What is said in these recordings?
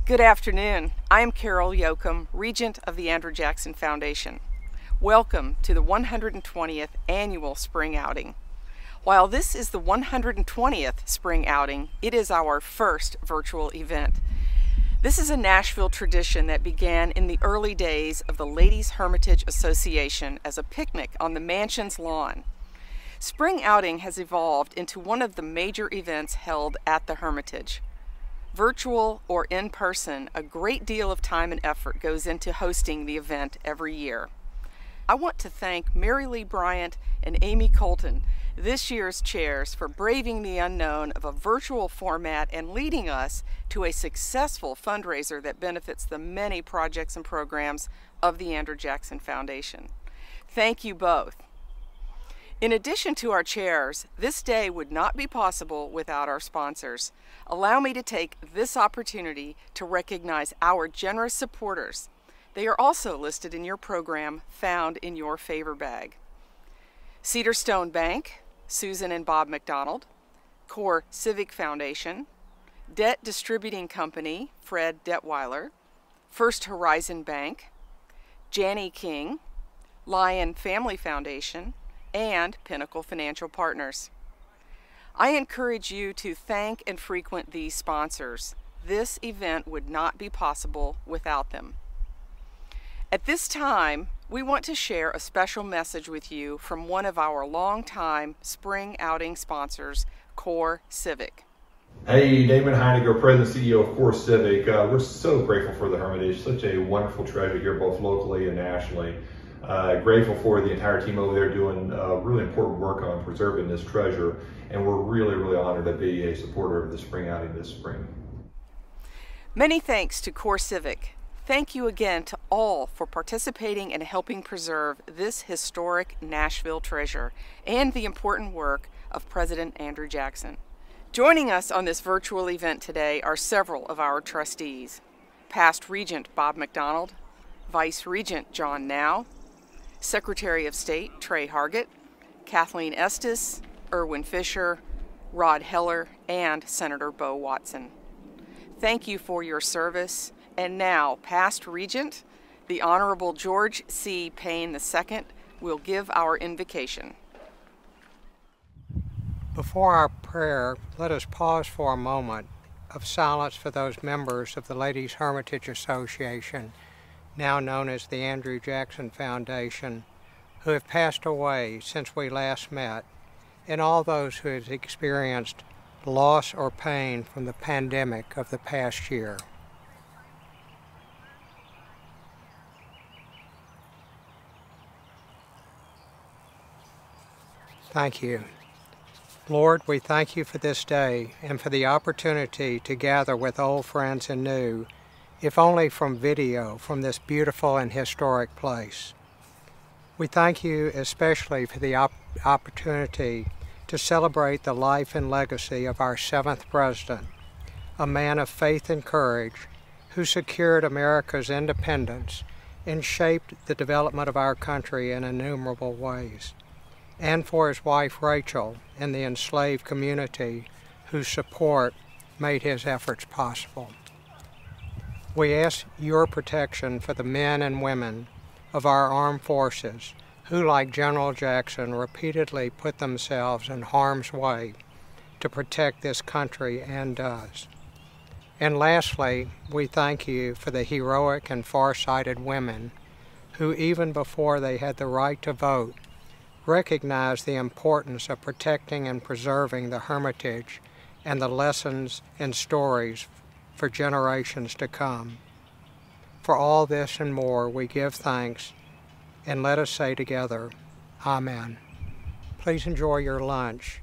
Good afternoon. I am Carol Yoakum, Regent of the Andrew Jackson Foundation. Welcome to the 120th Annual Spring Outing. While this is the 120th Spring Outing, it is our first virtual event. This is a Nashville tradition that began in the early days of the Ladies Hermitage Association as a picnic on the mansion's lawn. Spring Outing has evolved into one of the major events held at the Hermitage. Virtual or in person, a great deal of time and effort goes into hosting the event every year. I want to thank Mary Lee Bryant and Amy Colton, this year's chairs, for braving the unknown of a virtual format and leading us to a successful fundraiser that benefits the many projects and programs of the Andrew Jackson Foundation. Thank you both. In addition to our chairs, this day would not be possible without our sponsors. Allow me to take this opportunity to recognize our generous supporters. They are also listed in your program found in your favor bag. Cedar Stone Bank, Susan and Bob McDonald, Core Civic Foundation, Debt Distributing Company, Fred Detweiler, First Horizon Bank, Janney King, Lion Family Foundation, and Pinnacle Financial Partners. I encourage you to thank and frequent these sponsors. This event would not be possible without them. At this time, we want to share a special message with you from one of our longtime spring outing sponsors, Core Civic. Hey, Damon Heiniger, President and CEO of Core Civic. We're so grateful for the Hermitage, such a wonderful treasure here, both locally and nationally. Grateful for the entire team over there doing really important work on preserving this treasure, and we're really honored to be a supporter of the spring outing this spring. Many thanks to Core Civic. Thank you again to all for participating and helping preserve this historic Nashville treasure and the important work of President Andrew Jackson. Joining us on this virtual event today are several of our trustees: past Regent Bob McDonald, Vice Regent John Now, Secretary of State Trey Hargett, Kathleen Estes, Erwin Fisher, Rod Heller, and Senator Bo Watson. Thank you for your service. And now, past Regent, the Honorable George C. Payne II, will give our invocation. Before our prayer, let us pause for a moment of silence for those members of the Ladies Hermitage Association, now known as the Andrew Jackson Foundation, who have passed away since we last met, and all those who have experienced loss or pain from the pandemic of the past year. Thank you. Lord, we thank you for this day and for the opportunity to gather with old friends and new, if only from video, from this beautiful and historic place. We thank you especially for the opportunity to celebrate the life and legacy of our 7th president, a man of faith and courage who secured America's independence and shaped the development of our country in innumerable ways, and for his wife Rachel and the enslaved community whose support made his efforts possible. We ask your protection for the men and women of our armed forces who, like General Jackson, repeatedly put themselves in harm's way to protect this country and does. And lastly, we thank you for the heroic and far-sighted women who, even before they had the right to vote, recognized the importance of protecting and preserving the Hermitage and the lessons and stories for generations to come. For all this and more, we give thanks, and let us say together, Amen. Please enjoy your lunch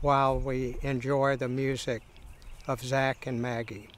while we enjoy the music of Zach and Maggie.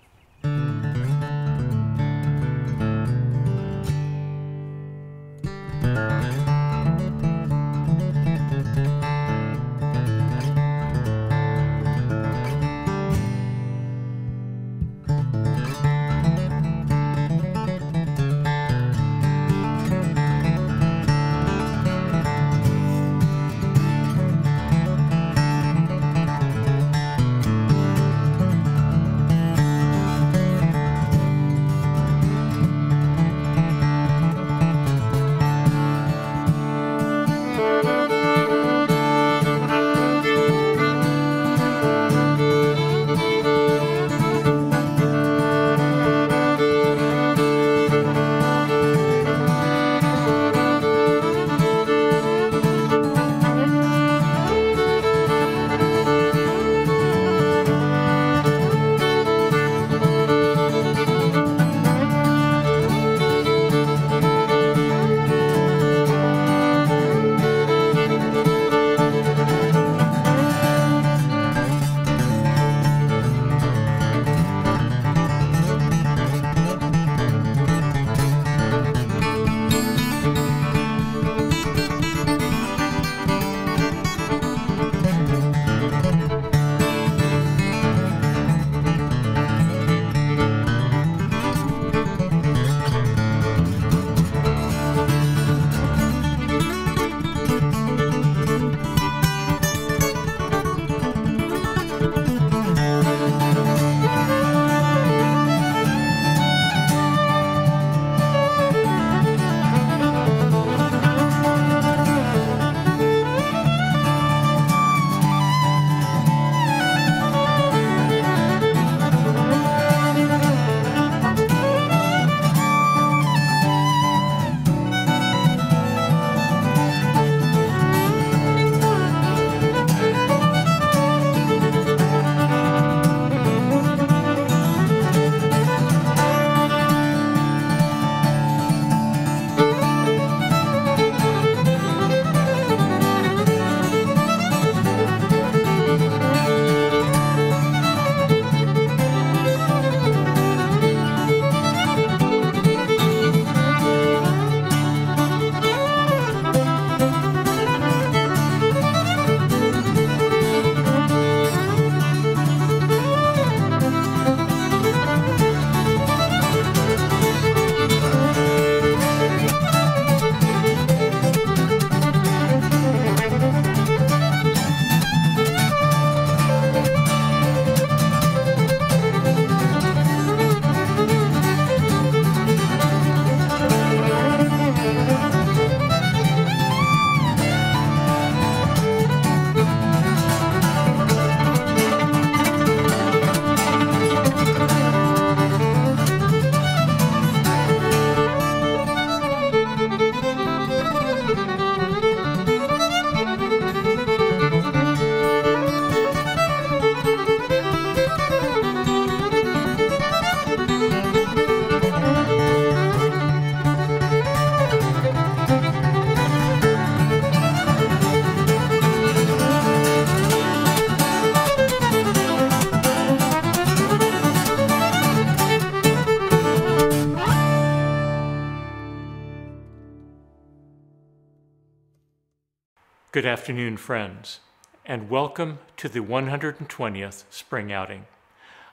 Good afternoon, friends, and welcome to the 120th Spring Outing.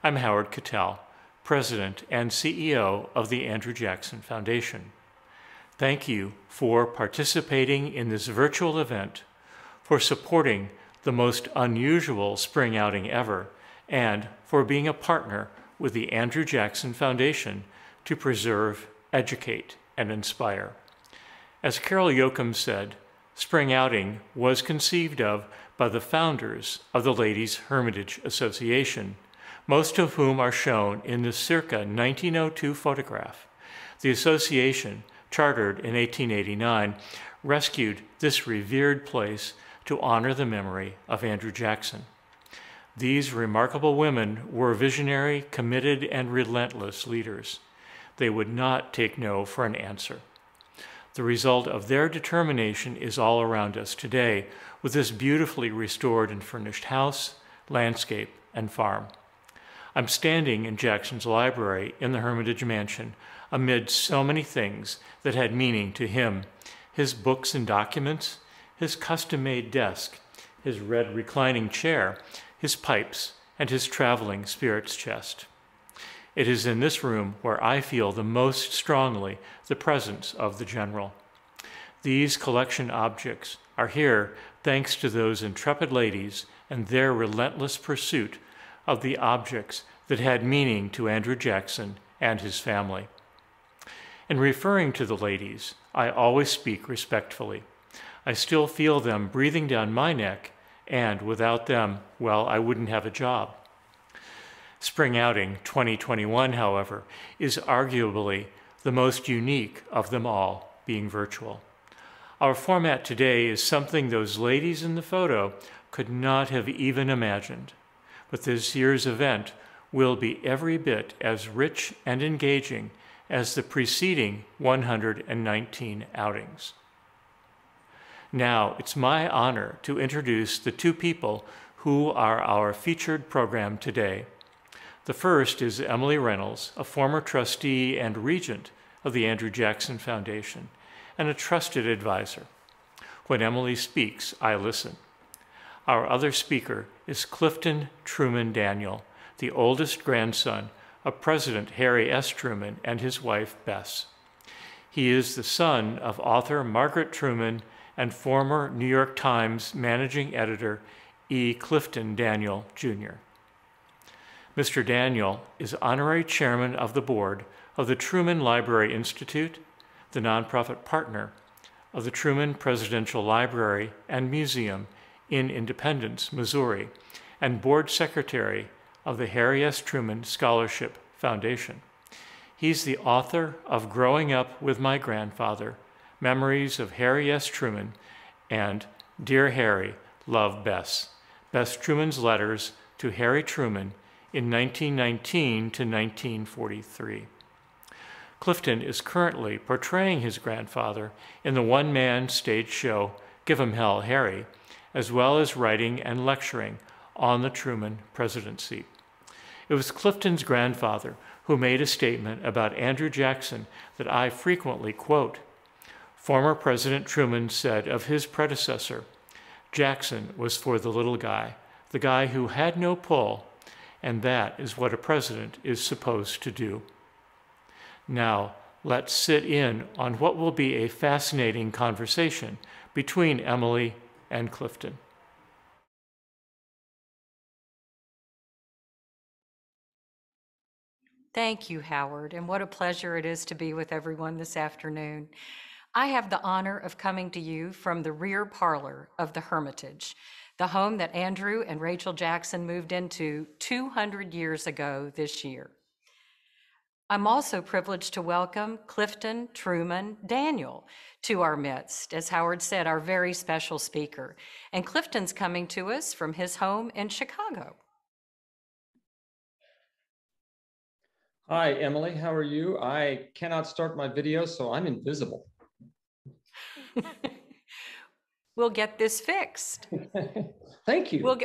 I'm Howard Cattell, President and CEO of the Andrew Jackson Foundation. Thank you for participating in this virtual event, for supporting the most unusual spring outing ever, and for being a partner with the Andrew Jackson Foundation to preserve, educate, and inspire. As Carol Yoakum said, Spring Outing was conceived of by the founders of the Ladies Hermitage Association, most of whom are shown in the circa 1902 photograph. The association, chartered in 1889, rescued this revered place to honor the memory of Andrew Jackson. These remarkable women were visionary, committed, and relentless leaders. They would not take no for an answer. The result of their determination is all around us today, with this beautifully restored and furnished house, landscape, and farm. I'm standing in Jackson's library in the Hermitage Mansion amid so many things that had meaning to him: his books and documents, his custom-made desk, his red reclining chair, his pipes, and his traveling spirits chest. It is in this room where I feel the most strongly the presence of the General. These collection objects are here thanks to those intrepid ladies and their relentless pursuit of the objects that had meaning to Andrew Jackson and his family. In referring to the ladies, I always speak respectfully. I still feel them breathing down my neck, and without them, well, I wouldn't have a job. Spring Outing 2021, however, is arguably the most unique of them all, being virtual. Our format today is something those ladies in the photo could not have even imagined, but this year's event will be every bit as rich and engaging as the preceding 119 outings. Now, it's my honor to introduce the two people who are our featured program today. The first is Emily Reynolds, a former trustee and regent of the Andrew Jackson Foundation, and a trusted advisor. When Emily speaks, I listen. Our other speaker is Clifton Truman Daniel, the oldest grandson of President Harry S. Truman and his wife, Bess. He is the son of author Margaret Truman and former New York Times managing editor E. Clifton Daniel, Jr. Mr. Daniel is honorary chairman of the board of the Truman Library Institute, the nonprofit partner of the Truman Presidential Library and Museum in Independence, Missouri, and board secretary of the Harry S. Truman Scholarship Foundation. He's the author of Growing Up with My Grandfather, Memories of Harry S. Truman, and Dear Harry, Love Bess, Bess Truman's letters to Harry Truman in 1919 to 1943. Clifton is currently portraying his grandfather in the one-man stage show Give 'Em Hell, Harry, as well as writing and lecturing on the Truman presidency. It was Clifton's grandfather who made a statement about Andrew Jackson that I frequently quote. Former President Truman said of his predecessor, "Jackson was for the little guy, the guy who had no pull, and that is what a president is supposed to do." Now, let's sit in on what will be a fascinating conversation between Emily and Clifton. Thank you, Howard, and what a pleasure it is to be with everyone this afternoon. I have the honor of coming to you from the rear parlor of the Hermitage, the home that Andrew and Rachel Jackson moved into 200 years ago this year. I'm also privileged to welcome Clifton Truman Daniel to our midst, as Howard said, our very special speaker. And Clifton's coming to us from his home in Chicago. Hi, Emily, how are you? I cannot start my video, so I'm invisible. We'll get this fixed. Thank you.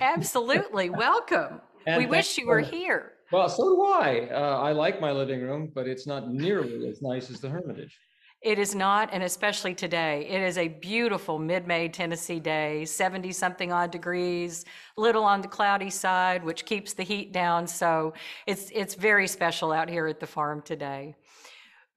Absolutely, welcome. We wish you were here. Well, so do I. I like my living room, but it's not nearly as nice as the Hermitage. It is not, and especially today. It is a beautiful mid-May Tennessee day, 70-something odd degrees, a little on the cloudy side, which keeps the heat down. So it's very special out here at the farm today.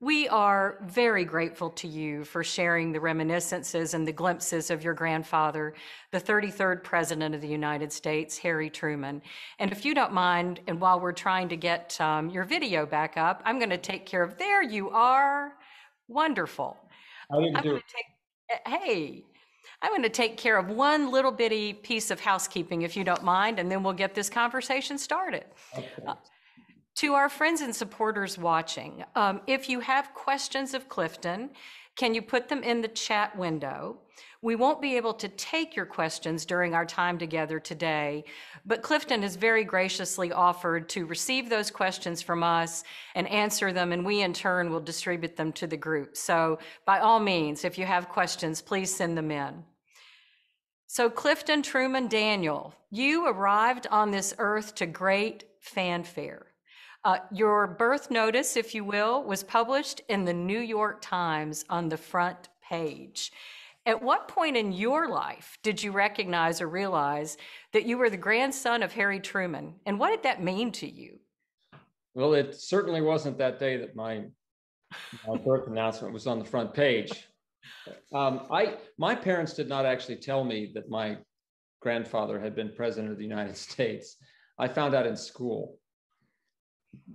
We are very grateful to you for sharing the reminiscences and the glimpses of your grandfather, the 33rd President of the United States, Harry Truman. And if you don't mind, and while we're trying to get your video back up, I'm going to take care of, there you are. Wonderful. How did you do? I'm going to take care of one little bitty piece of housekeeping, if you don't mind, and then we'll get this conversation started. Okay. To our friends and supporters watching, if you have questions of Clifton, can you put them in the chat window? We won't be able to take your questions during our time together today, but Clifton has very graciously offered to receive those questions from us and answer them, and we in turn will distribute them to the group. So by all means, if you have questions, please send them in. So Clifton Truman Daniel, you arrived on this earth to great fanfare. Your birth notice, if you will, was published in the New York Times on the front page. At what point in your life did you recognize or realize that you were the grandson of Harry Truman? And what did that mean to you? Well, it certainly wasn't that day that my birth announcement was on the front page. My parents did not actually tell me that my grandfather had been president of the United States. I found out in school.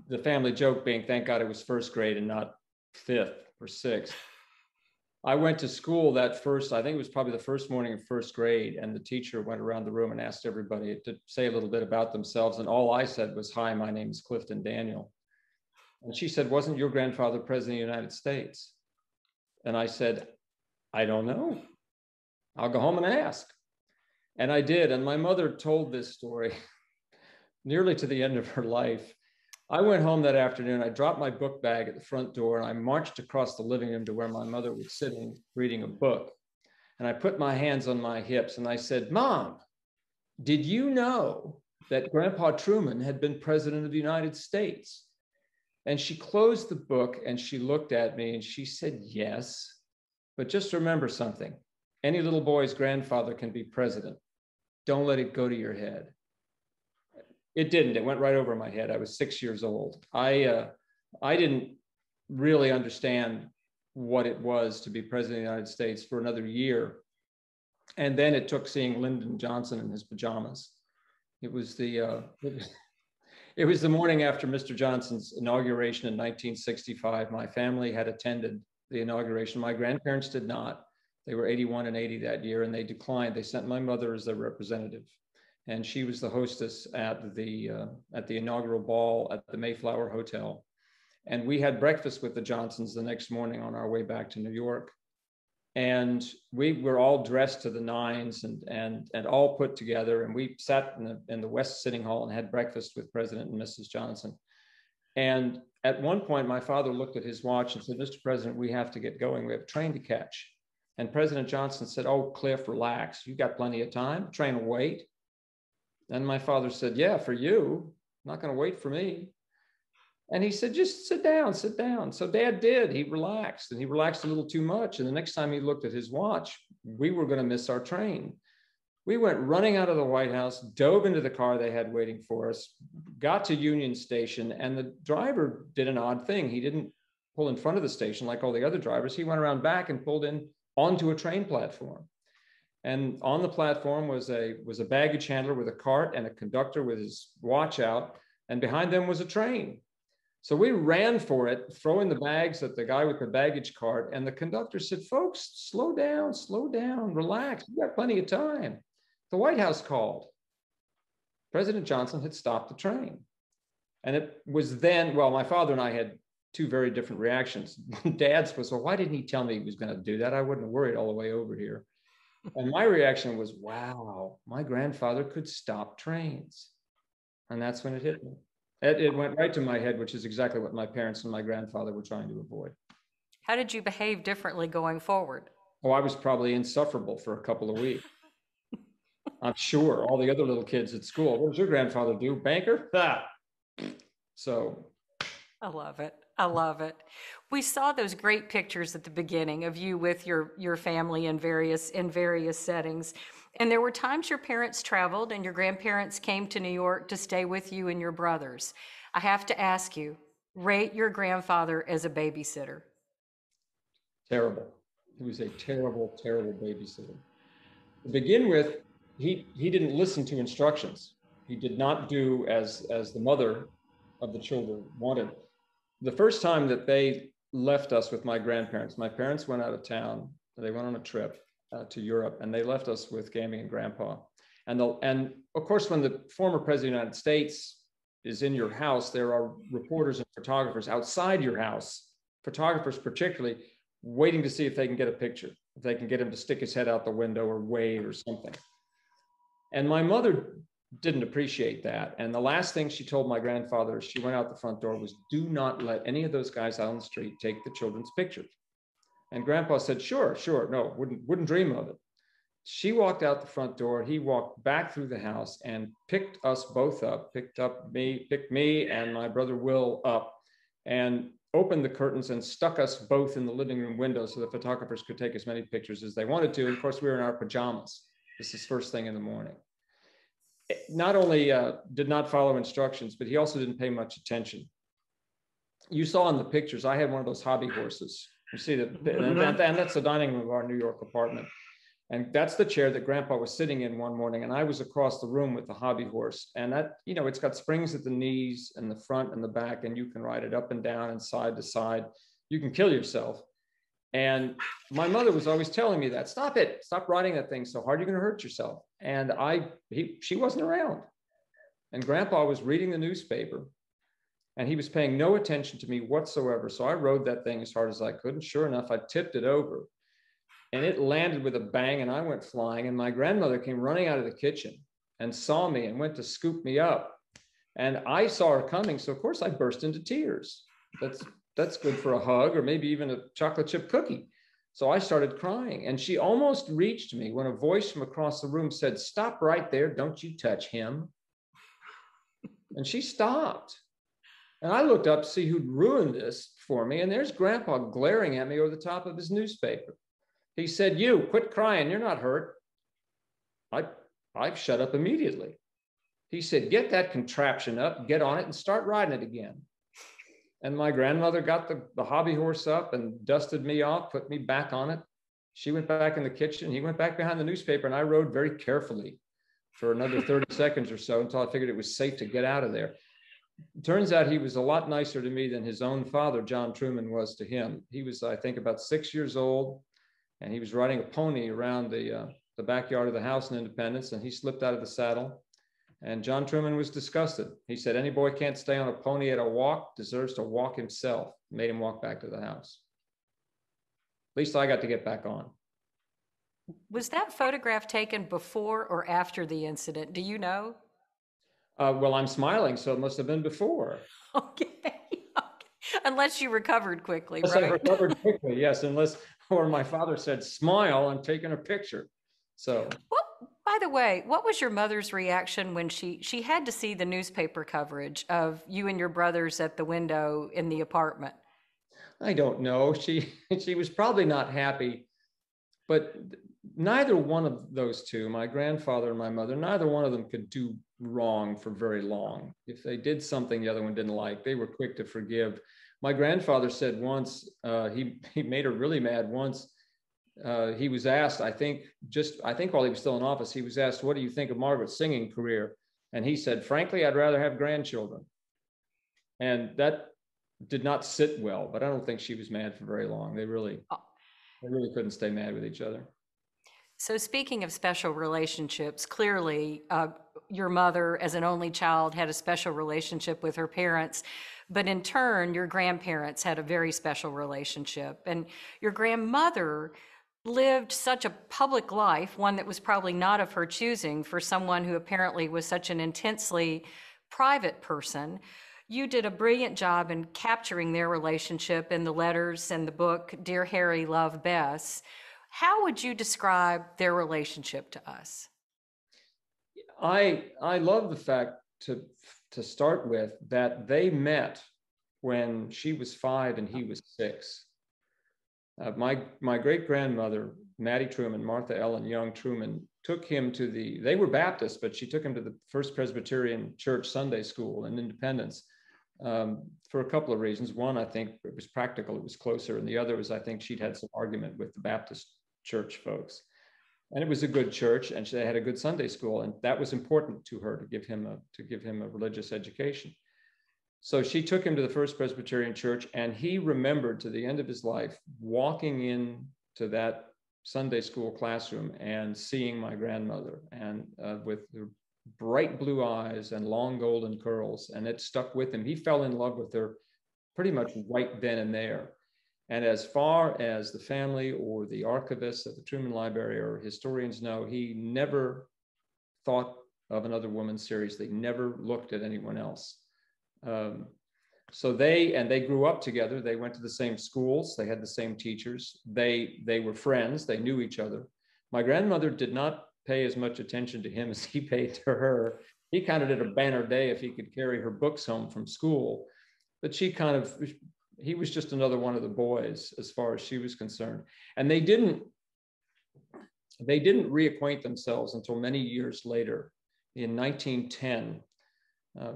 The family joke being, thank God it was first grade and not fifth or sixth. I went to school that first, I think it was probably the first morning of first grade, and the teacher went around the room and asked everybody to say a little bit about themselves. And all I said was, hi, my name is Clifton Daniel. And she said, wasn't your grandfather president of the United States? And I said, I don't know. I'll go home and ask. And I did. And my mother told this story nearly to the end of her life. I went home that afternoon, I dropped my book bag at the front door, and I marched across the living room to where my mother was sitting reading a book. And I put my hands on my hips and I said, Mom, did you know that Grandpa Truman had been president of the United States? And she closed the book and she looked at me and she said, yes, but just remember something. Any little boy's grandfather can be president. Don't let it go to your head. It didn't. It went right over my head. I was 6 years old. I didn't really understand what it was to be president of the United States for another year. And then it took seeing Lyndon Johnson in his pajamas. It was the morning after Mr. Johnson's inauguration in 1965. My family had attended the inauguration. My grandparents did not. They were 81 and 80 that year, and they declined. They sent my mother as their representative. And she was the hostess at the inaugural ball at the Mayflower Hotel. And we had breakfast with the Johnsons the next morning on our way back to New York. And we were all dressed to the nines and all put together. And we sat in the West Sitting Hall and had breakfast with President and Mrs. Johnson. And at one point, my father looked at his watch and said, Mr. President, we have to get going. We have a train to catch. And President Johnson said, oh, Cliff, relax. You've got plenty of time. The train will wait. And my father said, yeah, for you, not going to wait for me. And he said, just sit down, sit down. So Dad did. He relaxed, and he relaxed a little too much. And the next time he looked at his watch, we were going to miss our train. We went running out of the White House, dove into the car they had waiting for us, got to Union Station, and the driver did an odd thing. He didn't pull in front of the station like all the other drivers. He went around back and pulled in onto a train platform. And on the platform was a baggage handler with a cart and a conductor with his watch out. And behind them was a train. So we ran for it, throwing the bags at the guy with the baggage cart. And the conductor said, folks, slow down, relax. We've got plenty of time. The White House called. President Johnson had stopped the train. And it was then, well, my father and I had two very different reactions. Dad's was, well, why didn't he tell me he was going to do that? I wouldn't have worried all the way over here. And my reaction was, wow, my grandfather could stop trains. And that's when it hit me. It went right to my head, which is exactly what my parents and my grandfather were trying to avoid. How did you behave differently going forward? Oh, I was probably insufferable for a couple of weeks. I'm sure all the other little kids at school, what does your grandfather do? Banker? Ah. So I love it. I love it. We saw those great pictures at the beginning of you with your family in various settings. And there were times your parents traveled and your grandparents came to New York to stay with you and your brothers. I have to ask you, rate your grandfather as a babysitter. Terrible. He was a terrible, terrible babysitter. To begin with, he didn't listen to instructions. He did not do as the mother of the children wanted. The first time that they left us with my grandparents, my parents went out of town. They went on a trip to Europe, and they left us with Gammy and Grandpa. And of course, when the former president of the United States is in your house, there are reporters and photographers outside your house, photographers particularly, waiting to see if they can get a picture, if they can get him to stick his head out the window or wave or something. And my mother didn't appreciate that. And the last thing she told my grandfather as she went out the front door was, do not let any of those guys out on the street take the children's pictures. And Grandpa said, sure, no, wouldn't dream of it. She walked out the front door. He walked back through the house and picked us both up, picked me and my brother Will up, and opened the curtains and stuck us both in the living room window so the photographers could take as many pictures as they wanted to. And of course, we were in our pajamas. This is first thing in the morning. Not only did not follow instructions, but he also didn't pay much attention. You saw in the pictures, I had one of those hobby horses. You see that, and that's the dining room of our New York apartment. And that's the chair that Grandpa was sitting in one morning. And I was across the room with the hobby horse. And that, it's got springs at the knees and the front and the back, and you can ride it up and down and side to side. You can kill yourself. And my mother was always telling me that, stop riding that thing so hard, you're going to hurt yourself. And she wasn't around. And Grandpa was reading the newspaper, and he was paying no attention to me whatsoever. So I rode that thing as hard as I could. And sure enough, I tipped it over, and it landed with a bang, and I went flying. And my grandmother came running out of the kitchen and saw me and went to scoop me up. And I saw her coming. So of course I burst into tears. That's good for a hug, or maybe even a chocolate chip cookie. So I started crying, and she almost reached me when a voice from across the room said, stop right there. Don't you touch him. And she stopped. And I looked up to see who'd ruined this for me. And there's Grandpa glaring at me over the top of his newspaper. He said, you quit crying. You're not hurt. I shut up immediately. He said, get that contraption up, get on it, and start riding it again. And my grandmother got the hobby horse up and dusted me off, put me back on it. She went back in the kitchen. He went back behind the newspaper, and I rode very carefully for another 30 seconds or so until I figured it was safe to get out of there. It turns out he was a lot nicer to me than his own father, John Truman, was to him. He was, I think, about 6 years old, and he was riding a pony around the backyard of the house in Independence, and he slipped out of the saddle. And John Truman was disgusted. He said, any boy can't stay on a pony at a walk deserves to walk himself. Made him walk back to the house. At least I got to get back on. Was that photograph taken before or after the incident? Do you know? Well, I'm smiling, so it must have been before. Okay. Unless you recovered quickly, unless right? I recovered quickly, yes. Or my father said, smile, I'm taking a picture. So. Well, by the way, what was your mother's reaction when she had to see the newspaper coverage of you and your brothers at the window in the apartment? I don't know. She was probably not happy, but neither one of those two, my grandfather and my mother, neither one of them could do wrong for very long. If they did something the other one didn't like, they were quick to forgive. My grandfather said once, he made her really mad once. He was asked, I think while he was still in office, he was asked, what do you think of Margaret's singing career? And he said, frankly, I'd rather have grandchildren. And that did not sit well, but I don't think she was mad for very long. They really couldn't stay mad with each other. So speaking of special relationships, clearly your mother as an only child had a special relationship with her parents, but in turn, your grandparents had a very special relationship. And your grandmother lived such a public life, one that was probably not of her choosing for someone who apparently was such an intensely private person. You did a brilliant job in capturing their relationship in the letters and the book, Dear Harry, Love Bess. How would you describe their relationship to us? I love the fact to start with that they met when she was 5 and he was 6. My great-grandmother, Mattie Truman, Martha Ellen Young Truman, took him to they were Baptists, but she took him to the First Presbyterian Church Sunday School in Independence for a couple of reasons. One, I think it was practical, it was closer, and the other was I think she'd had some argument with the Baptist church folks. And it was a good church, and they had a good Sunday school, and that was important to her to give him a religious education. So she took him to the First Presbyterian Church, and he remembered to the end of his life walking into that Sunday school classroom and seeing my grandmother, and with her bright blue eyes and long golden curls, and it stuck with him. He fell in love with her pretty much right then and there. And as far as the family or the archivists at the Truman Library or historians know, he never thought of another woman seriously, never looked at anyone else. So they grew up together. They went to the same schools. They had the same teachers. They were friends. They knew each other. My grandmother did not pay as much attention to him as he paid to her. He kind of did a banner day if he could carry her books home from school, but he was just another one of the boys as far as she was concerned. And they didn't reacquaint themselves until many years later in 1910.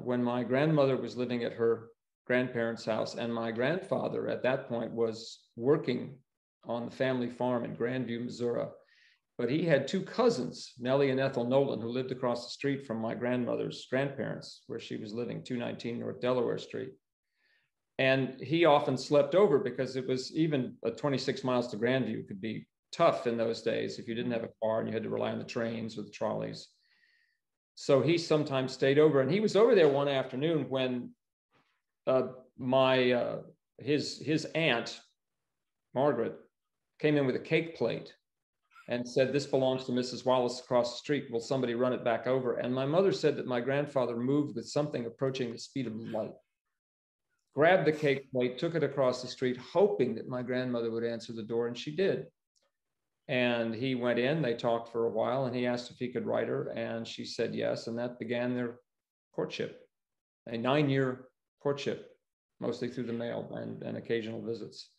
When my grandmother was living at her grandparents' house, and my grandfather at that point was working on the family farm in Grandview, Missouri. But he had 2 cousins, Nellie and Ethel Nolan, who lived across the street from my grandmother's grandparents, where she was living, 219 North Delaware Street. And he often slept over because it was even 26 miles to Grandview could be tough in those days if you didn't have a car and you had to rely on the trains or the trolleys. So he sometimes stayed over, and he was over there one afternoon when his aunt, Margaret, came in with a cake plate and said, "This belongs to Mrs. Wallace across the street. Will somebody run it back over?" And my mother said that my grandfather moved with something approaching the speed of light, grabbed the cake plate, took it across the street, hoping that my grandmother would answer the door, and she did. And he went in, they talked for a while, and he asked if he could write her, and she said yes, and that began their courtship, a 9-year courtship, mostly through the mail and occasional visits.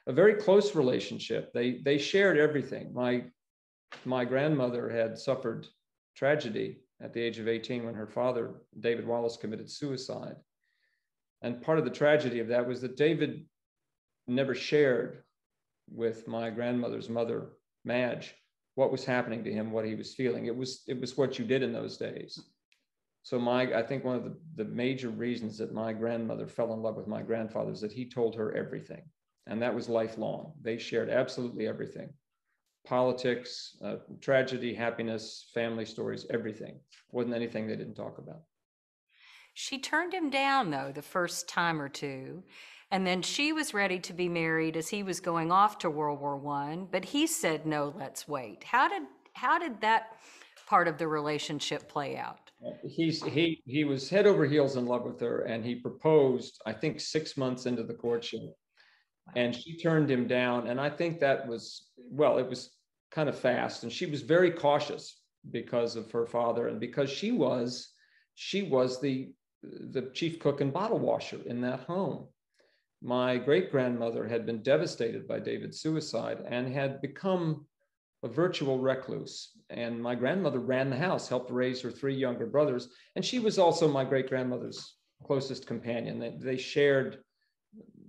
A very close relationship. They shared everything. My grandmother had suffered tragedy at the age of 18 when her father, David Wallace, committed suicide. And part of the tragedy of that was that David never shared with my grandmother's mother, Madge, what was happening to him, what he was feeling. It was what you did in those days. So I think one of the major reasons that my grandmother fell in love with my grandfather is that he told her everything. And that was lifelong. They shared absolutely everything. Politics, tragedy, happiness, family stories, everything. Wasn't anything they didn't talk about. She turned him down, though, the first time or two. And then she was ready to be married as he was going off to World War I, but he said, "No, let's wait." How did that part of the relationship play out? He was head over heels in love with her, and he proposed, I think, 6 months into the courtship, and she turned him down. And I think that was, well, it was kind of fast, and she was very cautious because of her father, and because she was the chief cook and bottle washer in that home. My great-grandmother had been devastated by David's suicide and had become a virtual recluse. And my grandmother ran the house, helped raise her 3 younger brothers. And she was also my great-grandmother's closest companion. They shared,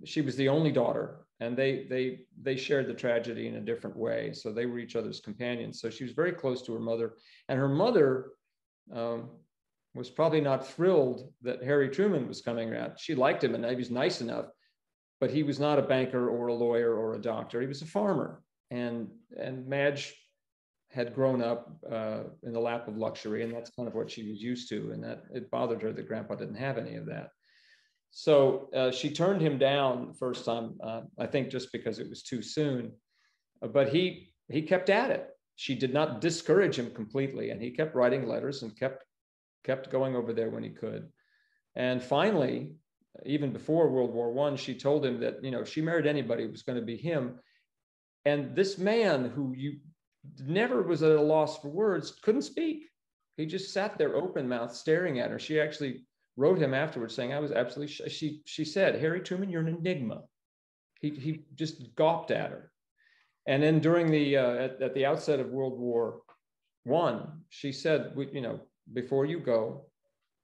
she was the only daughter, and they shared the tragedy in a different way. So they were each other's companions. So she was very close to her mother. And her mother was probably not thrilled that Harry Truman was coming around. She liked him and he was nice enough, but he was not a banker or a lawyer or a doctor. He was a farmer. And Madge had grown up in the lap of luxury, and that's kind of what she was used to. And that it bothered her that Grandpa didn't have any of that. So she turned him down the first time, I think just because it was too soon. But he kept at it. She did not discourage him completely, and he kept writing letters and kept going over there when he could. And finally, even before World War I, she told him that, if she married anybody, it was going to be him. And this man, who you never was at a loss for words, couldn't speak. He just sat there open-mouthed staring at her. She actually wrote him afterwards saying, I was absolutely, she said, Harry Truman, you're an enigma. He just gawped at her. And then during the, at the outset of World War I, she said, you know, before you go,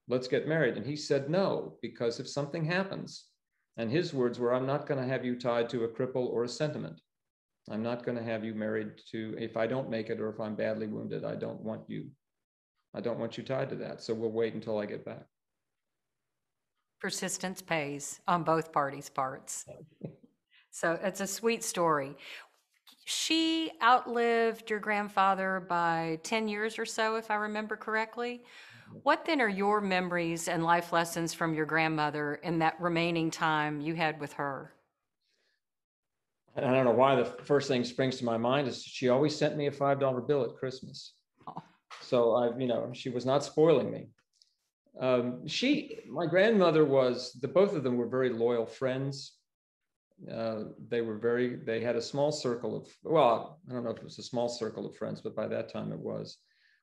let's get married. And he said no, because if something happens, and his words were, I'm not going to have you tied to a cripple or a sentiment. I'm not going to have you married to, if I don't make it or if I'm badly wounded, I don't want you tied to that. So we'll wait until I get back. Persistence pays on both parties' parts. So it's a sweet story. She outlived your grandfather by 10 years or so, if I remember correctly. What then are your memories and life lessons from your grandmother in that remaining time you had with her? I don't know why the first thing springs to my mind is she always sent me a $5 bill at Christmas. Oh. So you know, she was not spoiling me. My grandmother both of them were very loyal friends. They had a small circle of, well, I don't know if it was a small circle of friends, but by that time it was,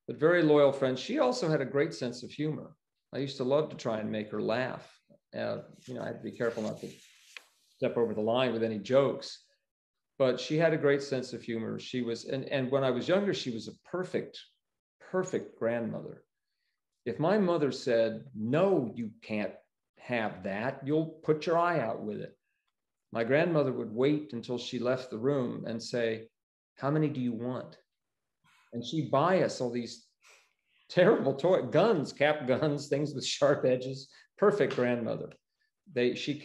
but very loyal friends. She also had a great sense of humor. I used to love to try and make her laugh. You know, I had to be careful not to step over the line with any jokes, but she had a great sense of humor. She was, and when I was younger, she was a perfect grandmother. If my mother said, no, you can't have that, you'll put your eye out with it, my grandmother would wait until she left the room and say, how many do you want? And she'd buy us all these terrible guns, cap guns, things with sharp edges. Perfect grandmother. She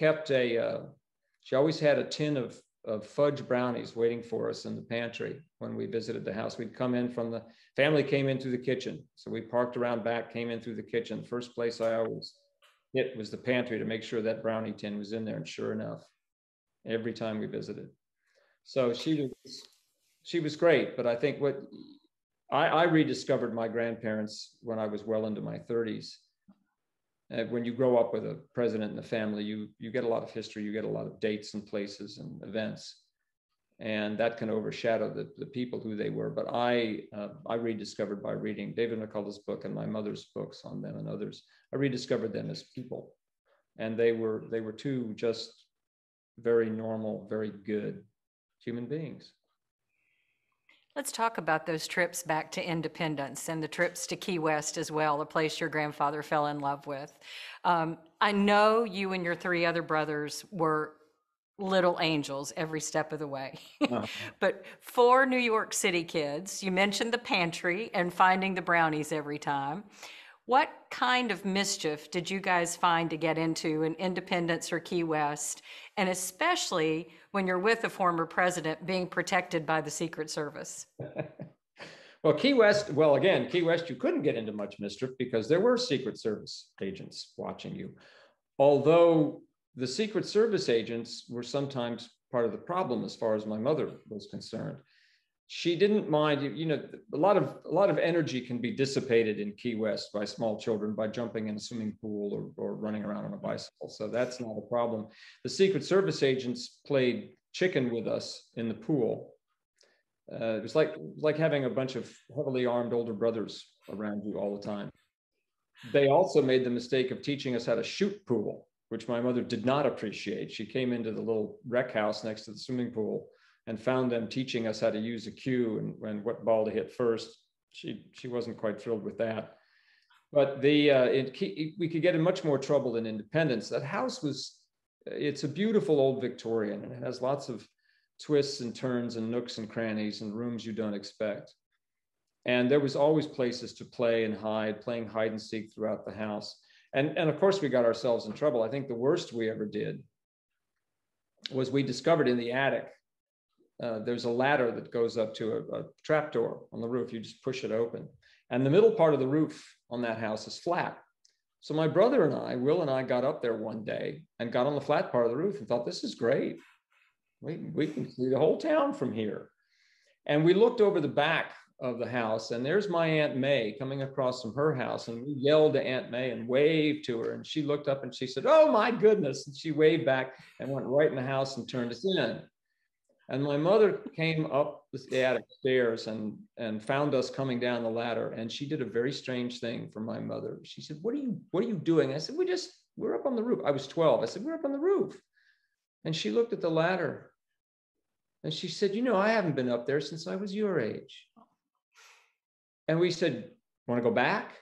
always had a tin of fudge brownies waiting for us in the pantry when we visited the house. We'd come in from the family came in through the kitchen. So we parked around back, came in through the kitchen. First place I always hit was the pantry to make sure that brownie tin was in there. And sure enough, every time we visited. So she was great. But I think what I rediscovered my grandparents when I was well into my 30s. When you grow up with a president in the family, you get a lot of history, you get a lot of dates and places and events, and that can overshadow the people who they were. But I rediscovered by reading David McCullough's book and my mother's books on them and others. I rediscovered them as people, and they were two just very normal, very good human beings. Let's talk about those trips back to independence and the trips to Key West as well, a place your grandfather fell in love with. I know you and your three other brothers were little angels every step of the way. But for New York City kids, you mentioned the pantry and finding the brownies every time. What kind of mischief did you guys find to get into in Independence or Key West, and especially when you're with a former president being protected by the Secret Service? Well, Key West, you couldn't get into much mischief because there were Secret Service agents watching you. Although the Secret Service agents were sometimes part of the problem as far as my mother was concerned. She didn't mind, you know, a lot of energy can be dissipated in Key West by small children by jumping in a swimming pool or running around on a bicycle. So that's not a problem. The Secret Service agents played chicken with us in the pool. It was like having a bunch of heavily armed older brothers around you all the time. They also made the mistake of teaching us how to shoot pool, which my mother did not appreciate. She came into the little rec house next to the swimming pool and found them teaching us how to use a cue and what ball to hit first. She wasn't quite thrilled with that. But we could get in much more trouble in Independence. That house it's a beautiful old Victorian, and it has lots of twists and turns and nooks and crannies and rooms you don't expect. And there was always places to play and hide, playing hide and seek throughout the house. And of course, we got ourselves in trouble. I think the worst we ever did was we discovered in the attic, there's a ladder that goes up to a trapdoor on the roof. You just push it open. And the middle part of the roof on that house is flat. So my brother and I, Will and I, got up there one day and got on the flat part of the roof and thought, this is great. We can see the whole town from here. And we looked over the back of the house, and there's my Aunt May coming across from her house, and we yelled to Aunt May and waved to her, and she looked up and she said, oh my goodness, and she waved back and went right in the house and turned us in. And my mother came up the attic stairs and found us coming down the ladder. And she did a very strange thing for my mother. She said, what are you doing? I said, we're up on the roof. I was 12. I said, we're up on the roof. And she looked at the ladder and she said, I haven't been up there since I was your age. And we said, want to go back?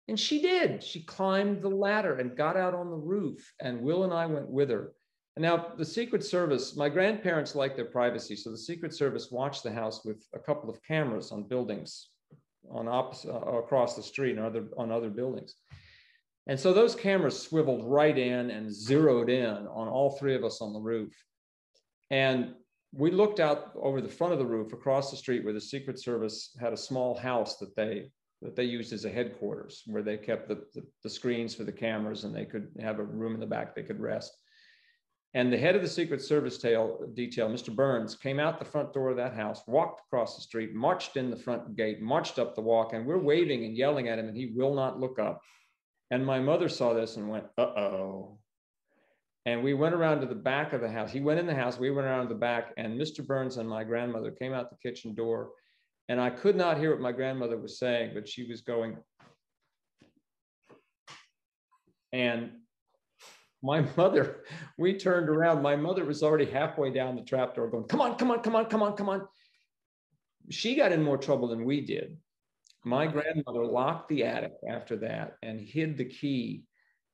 And she did. She climbed the ladder and got out on the roof. And Will and I went with her. And now the Secret Service, my grandparents liked their privacy. So the Secret Service watched the house with a couple of cameras on buildings across the street and on other buildings. And so those cameras swiveled right in and zeroed in on all three of us on the roof. And we looked out over the front of the roof across the street where the Secret Service had a small house that they used as a headquarters, where they kept the screens for the cameras, and they could have a room in the back they could rest. And the head of the Secret Service detail, Mr. Burns, came out the front door of that house, walked across the street, marched in the front gate, marched up the walk, and we're waving and yelling at him, and he will not look up. And my mother saw this and went, uh-oh. And we went around to the back of the house. He went in the house, we went around to the back, and Mr. Burns and my grandmother came out the kitchen door. And I could not hear what my grandmother was saying, but she was going. And my mother, we turned around. My mother was already halfway down the trapdoor going, come on, come on, come on, come on, come on. She got in more trouble than we did. My grandmother locked the attic after that and hid the key.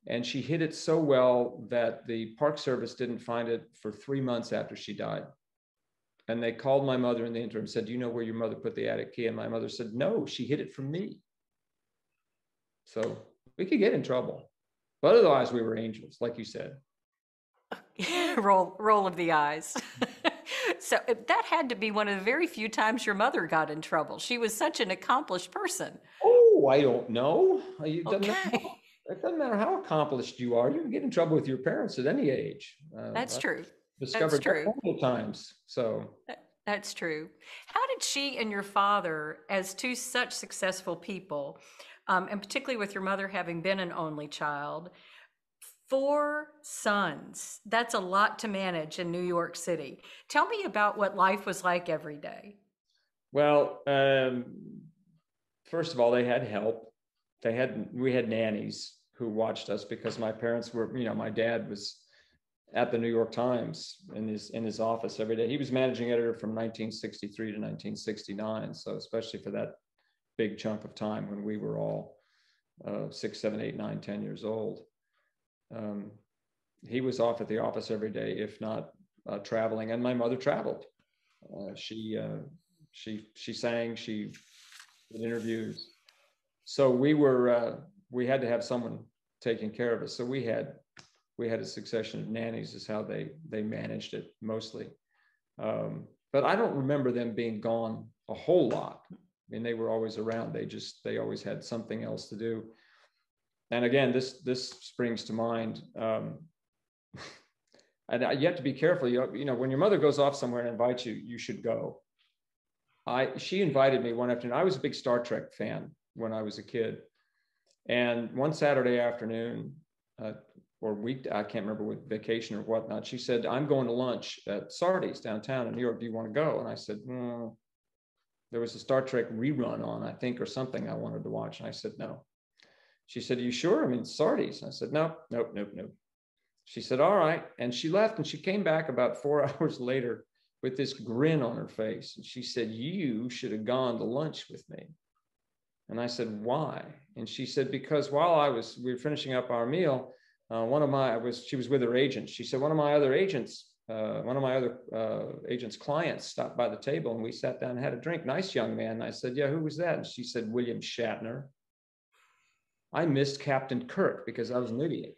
And she hid it so well that the Park Service didn't find it for 3 months after she died. And they called my mother in the interim and said, do you know where your mother put the attic key? And my mother said, no, she hid it from me. So we could get in trouble. But otherwise, we were angels, like you said. Roll of the eyes. So that had to be one of the very few times your mother got in trouble. She was such an accomplished person. Oh, I don't know. It Okay. doesn't matter how accomplished you are. You can get in trouble with your parents at any age. That's true. Discovered That's true. that multiple times. So That's true. How did she and your father, as two such successful people, and particularly with your mother having been an only child, 4 sons, that's a lot to manage in New York City. Tell me about what life was like every day. well, first of all, they had help. We had nannies who watched us because my parents were, my dad was at the New York Times in his office every day. He was managing editor from 1963 to 1969. So especially for that big chunk of time when we were all 6, 7, 8, 9, 10 years old. He was off at the office every day, if not traveling. And my mother traveled. She sang, she did interviews. So we had to have someone taking care of us. So we had a succession of nannies is how they managed it mostly. But I don't remember them being gone a whole lot. I mean, they were always around. They always had something else to do. And again, this springs to mind. And you have to be careful. When your mother goes off somewhere and invites you, you should go. She invited me one afternoon. I was a big Star Trek fan when I was a kid. And one Saturday afternoon, or week, I can't remember what vacation or whatnot, she said, I'm going to lunch at Sardi's downtown in New York. Do you want to go? And I said, there was a Star Trek rerun on, I think, or something I wanted to watch. And I said, no. She said, are you sure? I mean, Sardi's. I said, nope. She said, all right. And she left, and she came back about 4 hours later with this grin on her face. And she said, you should have gone to lunch with me. And I said, why? And she said, because while we were finishing up our meal, she was with her agent. She said, one of my other agents' clients stopped by the table, and we sat down and had a drink. Nice young man. And I said, yeah, who was that? And she said, William Shatner. I missed Captain Kirk because I was an idiot.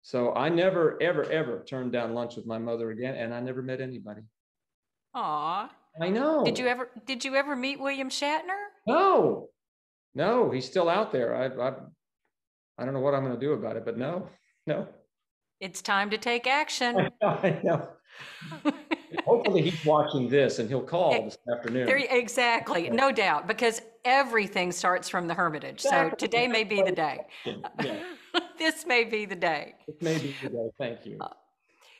So I never, ever, ever turned down lunch with my mother again, and I never met anybody. Aw. I know. Did you ever meet William Shatner? No, he's still out there. I don't know what I'm going to do about it, but no. It's time to take action. I know. Hopefully he's watching this and he'll call this afternoon. Exactly, no doubt, because everything starts from the Hermitage. So today may be the day. Yeah. This may be the day. It may be the day. Thank you.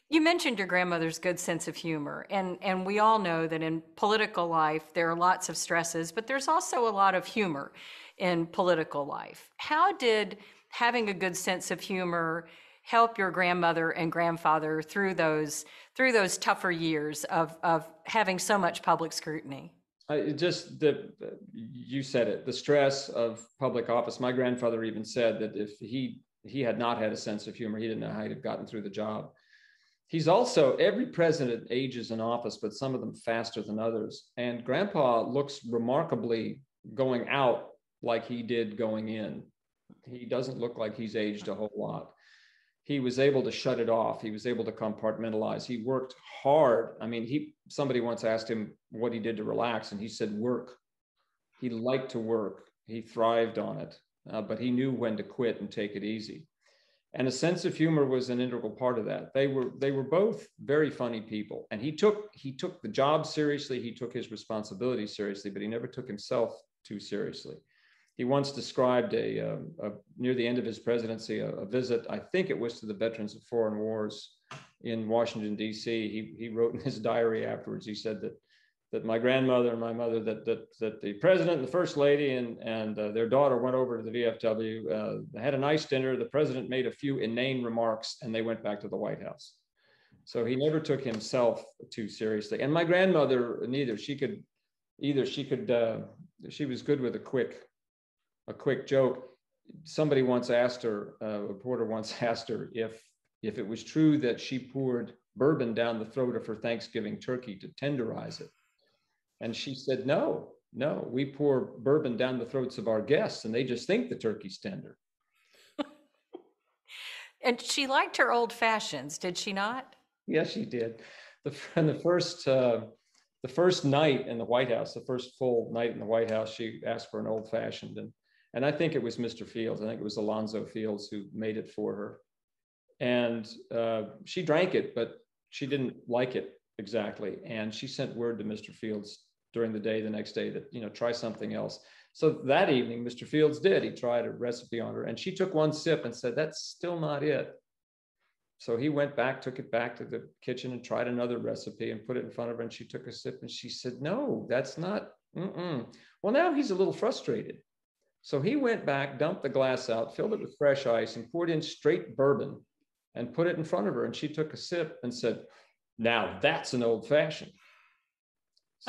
You mentioned your grandmother's good sense of humor, and we all know that in political life there are lots of stresses, but there's also a lot of humor in political life. How did having a good sense of humor help your grandmother and grandfather through those tougher years of having so much public scrutiny? You said it, the stress of public office. My grandfather even said that if he had not had a sense of humor, he didn't know how he'd have gotten through the job. He's also, every president ages in office, but some of them faster than others. And Grandpa looks remarkably going out like he did going in. He doesn't look like he's aged a whole lot. He was able to shut it off. He was able to compartmentalize. He worked hard. I mean, somebody once asked him what he did to relax, and he said, work. He liked to work. He thrived on it, but he knew when to quit and take it easy. And a sense of humor was an integral part of that. They were both very funny people, and he took the job seriously. He took his responsibility seriously, but he never took himself too seriously. He once described near the end of his presidency, a visit, I think it was to the veterans of foreign wars in Washington, D.C. He wrote in his diary afterwards, he said that my grandmother and my mother, that the president and the first lady and their daughter went over to the VFW. They had a nice dinner. The president made a few inane remarks, and they went back to the White House. So he never took himself too seriously. And my grandmother, neither. She was good with a quick joke. Somebody once asked her, a reporter once asked her if it was true that she poured bourbon down the throat of her Thanksgiving turkey to tenderize it. And she said, no, we pour bourbon down the throats of our guests, and they just think the turkey's tender. And she liked her old fashions, did she not? Yes, she did. The first night in the White House, the first full night in the White House, she asked for an old fashioned, and I think it was Mr. Fields. I think it was Alonzo Fields who made it for her. And she drank it, but she didn't like it exactly. And she sent word to Mr. Fields during the day, the next day, that, try something else. So that evening, Mr. Fields did. He tried a recipe on her, and she took one sip and said, that's still not it. So he took it back to the kitchen and tried another recipe and put it in front of her. And she took a sip and she said, no, that's not. Well, now he's a little frustrated. So he went back, dumped the glass out, filled it with fresh ice, and poured in straight bourbon and put it in front of her. And she took a sip and said, now that's an old fashioned.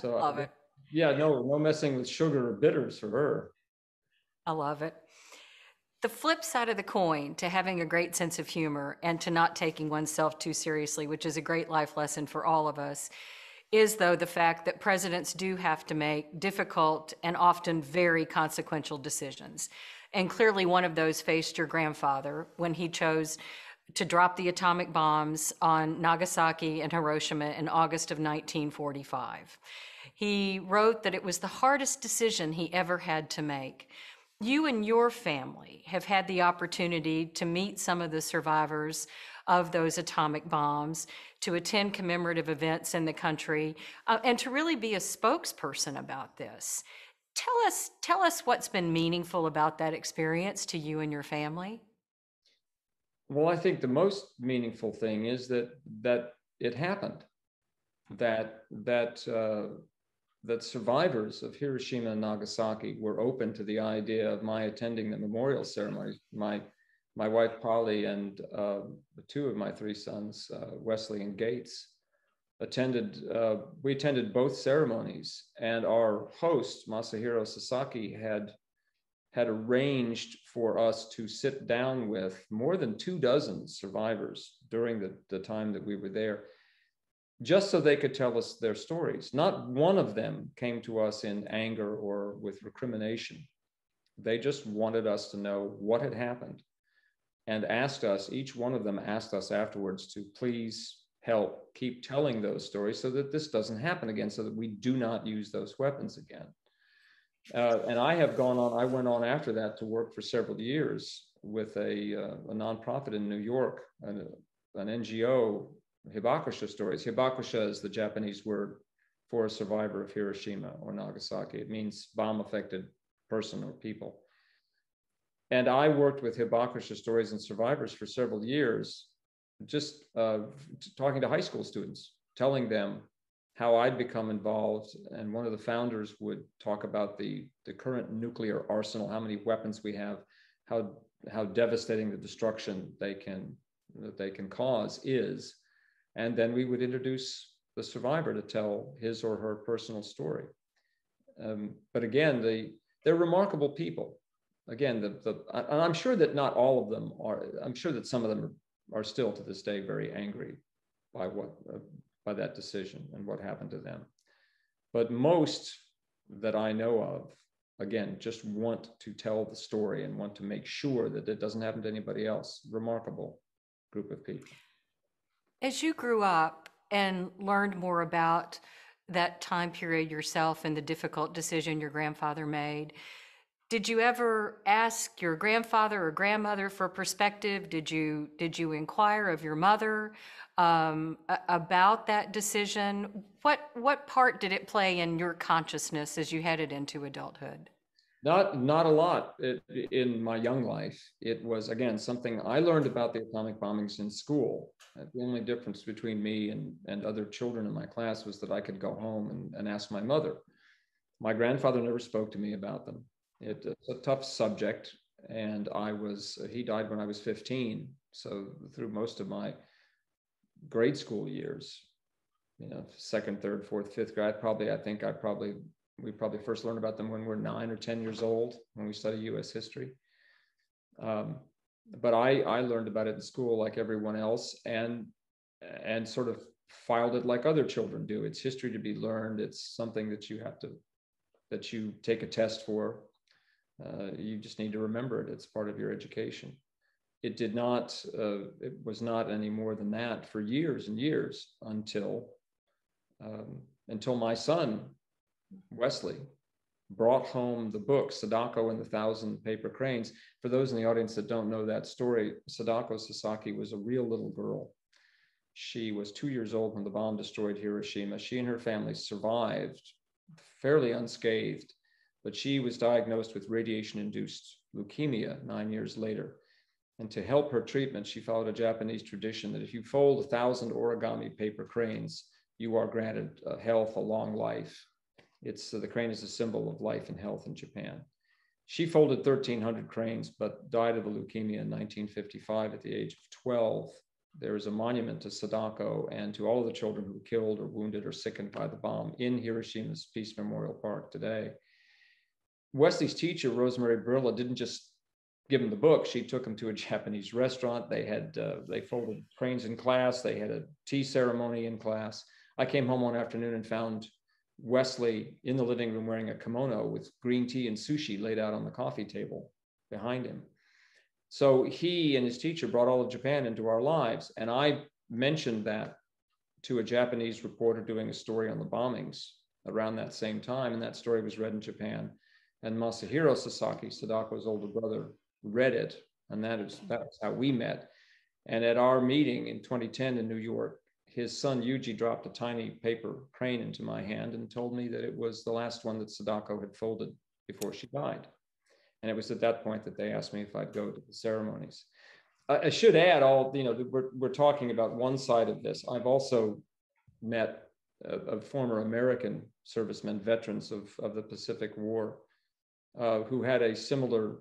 So I love it. Yeah, no messing with sugar or bitters for her. I love it. The flip side of the coin to having a great sense of humor and to not taking oneself too seriously, which is a great life lesson for all of us, is though the fact that presidents do have to make difficult and often very consequential decisions. And clearly one of those faced your grandfather when he chose to drop the atomic bombs on Nagasaki and Hiroshima in August of 1945. He wrote that it was the hardest decision he ever had to make. You and your family have had the opportunity to meet some of the survivors of those atomic bombs, to attend commemorative events in the country, and to really be a spokesperson about this. Tell us what's been meaningful about that experience to you and your family. Well, I think the most meaningful thing is that it happened, that survivors of Hiroshima and Nagasaki were open to the idea of my attending the memorial ceremonies. My wife Polly and two of my three sons, Wesley and Gates, we attended both ceremonies, and our host Masahiro Sasaki had arranged for us to sit down with more than 24 survivors during the time that we were there, just so they could tell us their stories. Not one of them came to us in anger or with recrimination. They just wanted us to know what had happened, and each one of them asked us afterwards to please help keep telling those stories so that this doesn't happen again, so that we do not use those weapons again. And I went on after that to work for several years with a nonprofit in New York, an NGO, Hibakusha Stories. Hibakusha is the Japanese word for a survivor of Hiroshima or Nagasaki. It means bomb-affected person or people. And I worked with Hibakusha Stories and survivors for several years. just talking to high school students, telling them how I'd become involved. And one of the founders would talk about the current nuclear arsenal, how many weapons we have, how devastating the destruction that they can cause is. And then we would introduce the survivor to tell his or her personal story. But again, they're remarkable people. Again, and I'm sure that not all of them are. I'm sure that some of them are still to this day very angry by that decision and what happened to them. But most that I know of, again, just want to tell the story and want to make sure that it doesn't happen to anybody else. Remarkable group of people. As you grew up and learned more about that time period yourself and the difficult decision your grandfather made, did you ever ask your grandfather or grandmother for perspective? Did you inquire of your mother about that decision? What part did it play in your consciousness as you headed into adulthood? Not a lot in my young life. It was, again, something I learned about the atomic bombings in school. The only difference between me and other children in my class was that I could go home and ask my mother. My grandfather never spoke to me about them. It's a tough subject, and he died when I was 15. So through most of my grade school years, second, third, fourth, fifth grade, we probably first learned about them when we're 9 or 10 years old, when we study U.S. history. But I learned about it in school like everyone else, and sort of filed it like other children do. It's history to be learned. It's something that you take a test for. You just need to remember it. It's part of your education. It was not any more than that for years and years until my son, Wesley, brought home the book, Sadako and the Thousand Paper Cranes. For those in the audience that don't know that story, Sadako Sasaki was a real little girl. She was 2 years old when the bomb destroyed Hiroshima. She and her family survived fairly unscathed, but she was diagnosed with radiation-induced leukemia 9 years later. And to help her treatment, she followed a Japanese tradition that if you fold 1,000 origami paper cranes, you are granted health, a long life. The crane is a symbol of life and health in Japan. She folded 1,300 cranes, but died of a leukemia in 1955 at the age of 12. There is a monument to Sadako and to all of the children who were killed or wounded or sickened by the bomb in Hiroshima's Peace Memorial Park today. Wesley's teacher, Rosemary Brilla, didn't just give him the book. She took him to a Japanese restaurant. They folded cranes in class. They had a tea ceremony in class. I came home one afternoon and found Wesley in the living room wearing a kimono with green tea and sushi laid out on the coffee table behind him. So he and his teacher brought all of Japan into our lives. And I mentioned that to a Japanese reporter doing a story on the bombings around that same time. And that story was read in Japan. And Masahiro Sasaki, Sadako's older brother, read it. And that was how we met. And at our meeting in 2010 in New York, his son Yuji dropped a tiny paper crane into my hand and told me that it was the last one that Sadako had folded before she died. And it was at that point that they asked me if I'd go to the ceremonies. I should add, we're talking about one side of this. I've also met a former American servicemen, veterans of the Pacific War, who had a similar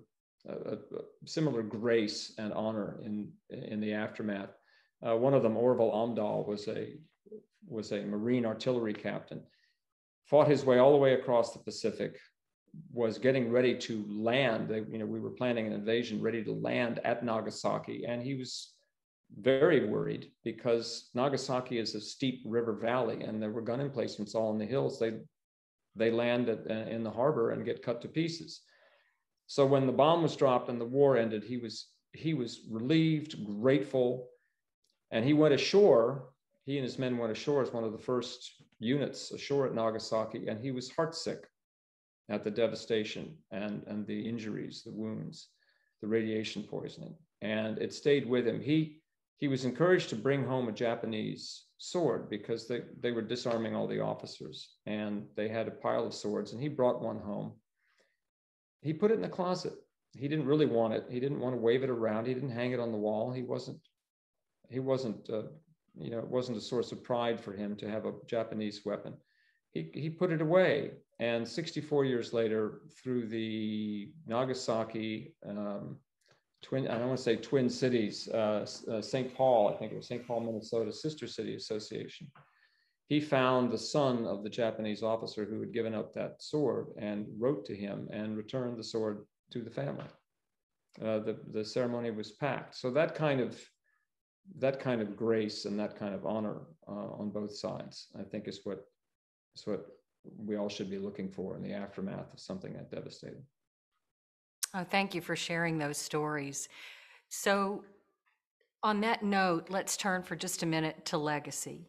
grace and honor in the aftermath. One of them, Orville Amdahl, was a Marine artillery captain, fought his way all the way across the Pacific, was getting ready to land. We were planning an invasion, ready to land at Nagasaki, and he was very worried because Nagasaki is a steep river valley, and there were gun emplacements all in the hills. They land in the harbor and get cut to pieces. So when the bomb was dropped and the war ended, he was relieved, grateful, and he went ashore. He and his men went ashore as one of the first units ashore at Nagasaki, and he was heartsick at the devastation and the injuries, the wounds, the radiation poisoning, and it stayed with him. He was encouraged to bring home a Japanese sword because they were disarming all the officers, and they had a pile of swords, and he brought one home. He put it in the closet. He didn't really want it. He didn't want to wave it around. He didn't hang it on the wall. He wasn't he wasn't, it wasn't a source of pride for him to have a Japanese weapon. He put it away. And 64 years later, through the Nagasaki, I don't want to say Twin Cities, St. Paul, I think it was St. Paul, Minnesota, Sister City Association, he found the son of the Japanese officer who had given up that sword and wrote to him and returned the sword to the family. The ceremony was packed. So that kind of grace and that kind of honor on both sides, I think, is what we all should be looking for in the aftermath of something that devastating. Oh, thank you for sharing those stories. So on that note, let's turn for just a minute to legacy.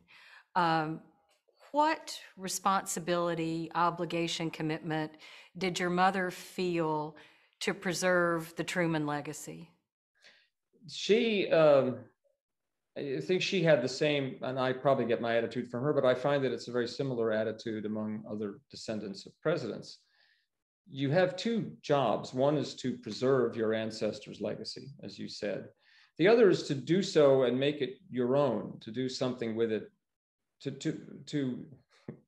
What responsibility, obligation, commitment did your mother feel to preserve the Truman legacy? I think she had the same, and I probably get my attitude from her, but I find that it's a very similar attitude among other descendants of presidents. You have two jobs. One is to preserve your ancestors' legacy, as you said. The other is to do so and make it your own, to do something with it, to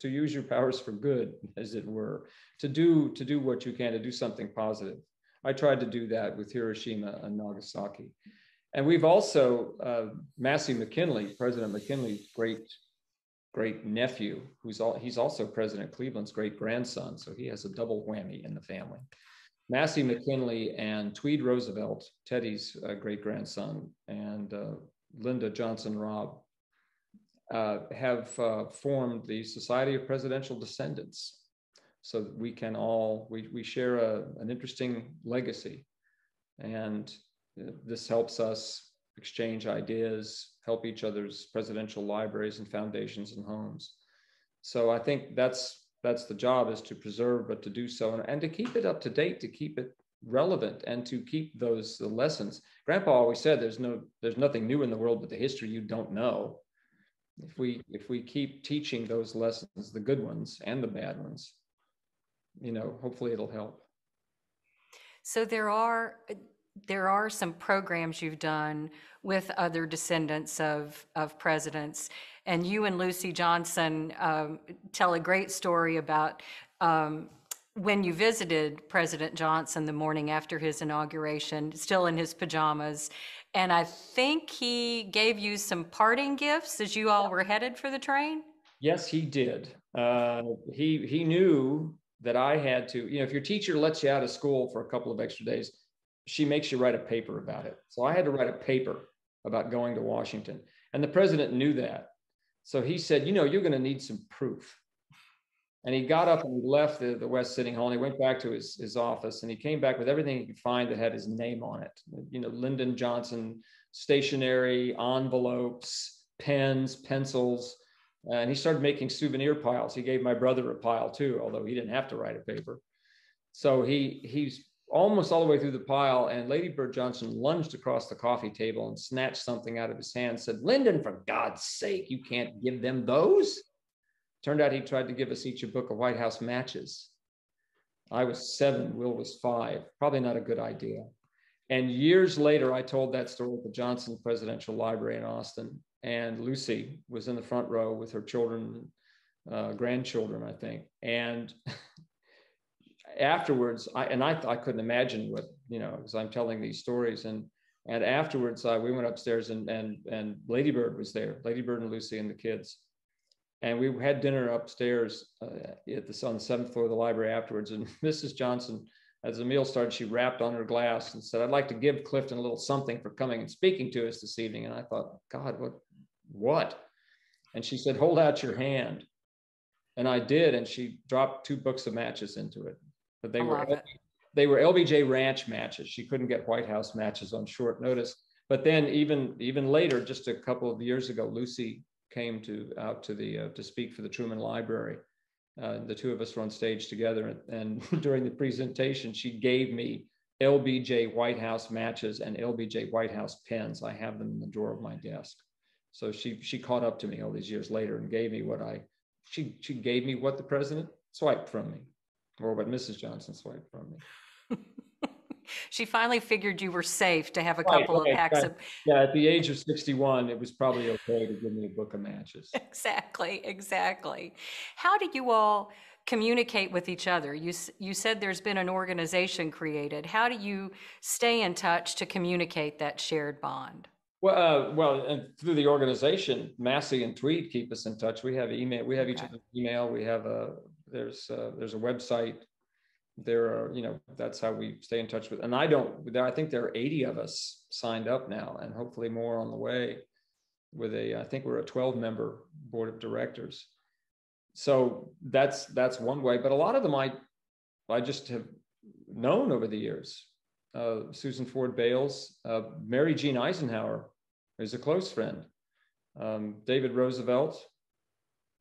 use your powers for good, as it were, to do what you can, to do something positive. I tried to do that with Hiroshima and Nagasaki. And we've also, Massey McKinley, President McKinley's great nephew, he's also President Cleveland's great grandson. So he has a double whammy in the family. Massey McKinley and Tweed Roosevelt, Teddy's great grandson, and Lyndon Johnson Robb have formed the Society of Presidential Descendants, so that we can all, we share an interesting legacy. And this helps us exchange ideas, help each other's presidential libraries and foundations and homes. So I think that's the job, is to preserve, but to do so and to keep it up to date, to keep it relevant, and to keep the lessons. Grandpa always said, there's nothing new in the world but the history you don't know. If we keep teaching those lessons, the good ones and the bad ones, hopefully it'll help. So there are some programs you've done with other descendants of presidents, and you and Lucy Johnson tell a great story about when you visited President Johnson the morning after his inauguration, still in his pajamas, and I think he gave you some parting gifts as you all were headed for the train? Yes, he did. He knew that I had to, if your teacher lets you out of school for a couple of extra days, she makes you write a paper about it. So I had to write a paper about going to Washington. And the president knew that. So he said, you're going to need some proof. And he got up and he left the West Sitting Hall, and he went back to his office, and he came back with everything he could find that had his name on it. Lyndon Johnson, stationery, envelopes, pens, pencils. And he started making souvenir piles. He gave my brother a pile too, although he didn't have to write a paper. So he's almost all the way through the pile, and Lady Bird Johnson lunged across the coffee table and snatched something out of his hand, said, "Lyndon, for God's sake, you can't give them those." Turned out he tried to give us each a book of White House matches. I was 7, Will was 5. Probably not a good idea. And years later, I told that story at the Johnson Presidential Library in Austin. And Lucy was in the front row with her children, grandchildren, I think. And afterwards, I couldn't imagine what, because I'm telling these stories. And afterwards, we went upstairs and Lady Bird was there, Lady Bird and Lucy and the kids. And we had dinner upstairs on the 7th floor of the library afterwards. And Mrs. Johnson, as the meal started, she rapped on her glass and said, "I'd like to give Clifton a little something for coming and speaking to us this evening." And I thought, God, what? And she said, "Hold out your hand." And I did. And she dropped 2 books of matches into it. But they were LBJ Ranch matches. She couldn't get White House matches on short notice. But then even later, just a couple of years ago, Lucy came out to speak for the Truman Library. The 2 of us were on stage together, and during the presentation, she gave me LBJ White House matches and LBJ White House pens. I have them in the drawer of my desk. So she caught up to me all these years later and gave me she gave me what the president swiped from me, or what Mrs. Johnson swiped from me. She finally figured you were safe to have a couple of packs of. Yeah, at the age of 61, it was probably okay to give me a book of matches. Exactly, exactly. How do you all communicate with each other? You said there's been an organization created. How do you stay in touch to communicate that shared bond? Well, and through the organization, Massey and Tweed keep us in touch. We have email. We have each other's email. We have there's a website. There are, that's how we stay in touch with. And I think there are 80 of us signed up now, and hopefully more on the way. I think we're a 12-member board of directors. So that's one way. But a lot of them I just have known over the years. Susan Ford Bales, Mary Jean Eisenhower is a close friend. David Roosevelt,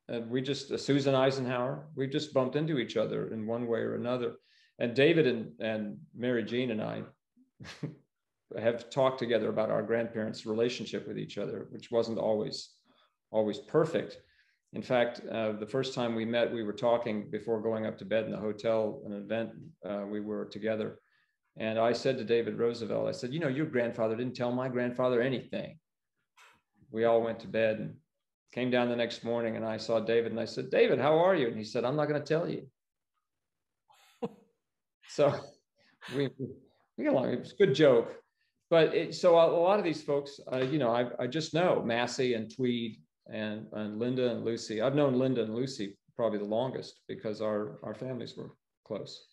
Susan Eisenhower, we just bumped into each other in one way or another. And David and Mary Jean and I have talked together about our grandparents' relationship with each other, which wasn't always perfect. In fact, the first time we met, we were talking before going up to bed in the hotel, an event we were together. And I said to David Roosevelt, I said, your grandfather didn't tell my grandfather anything. We all went to bed and came down the next morning, and I saw David and I said, David, how are you? And he said, I'm not going to tell you. So we got along. It was a good joke. But so a lot of these folks, I just know Massey and Tweed and Linda and Lucy. I've known Linda and Lucy probably the longest because our families were close.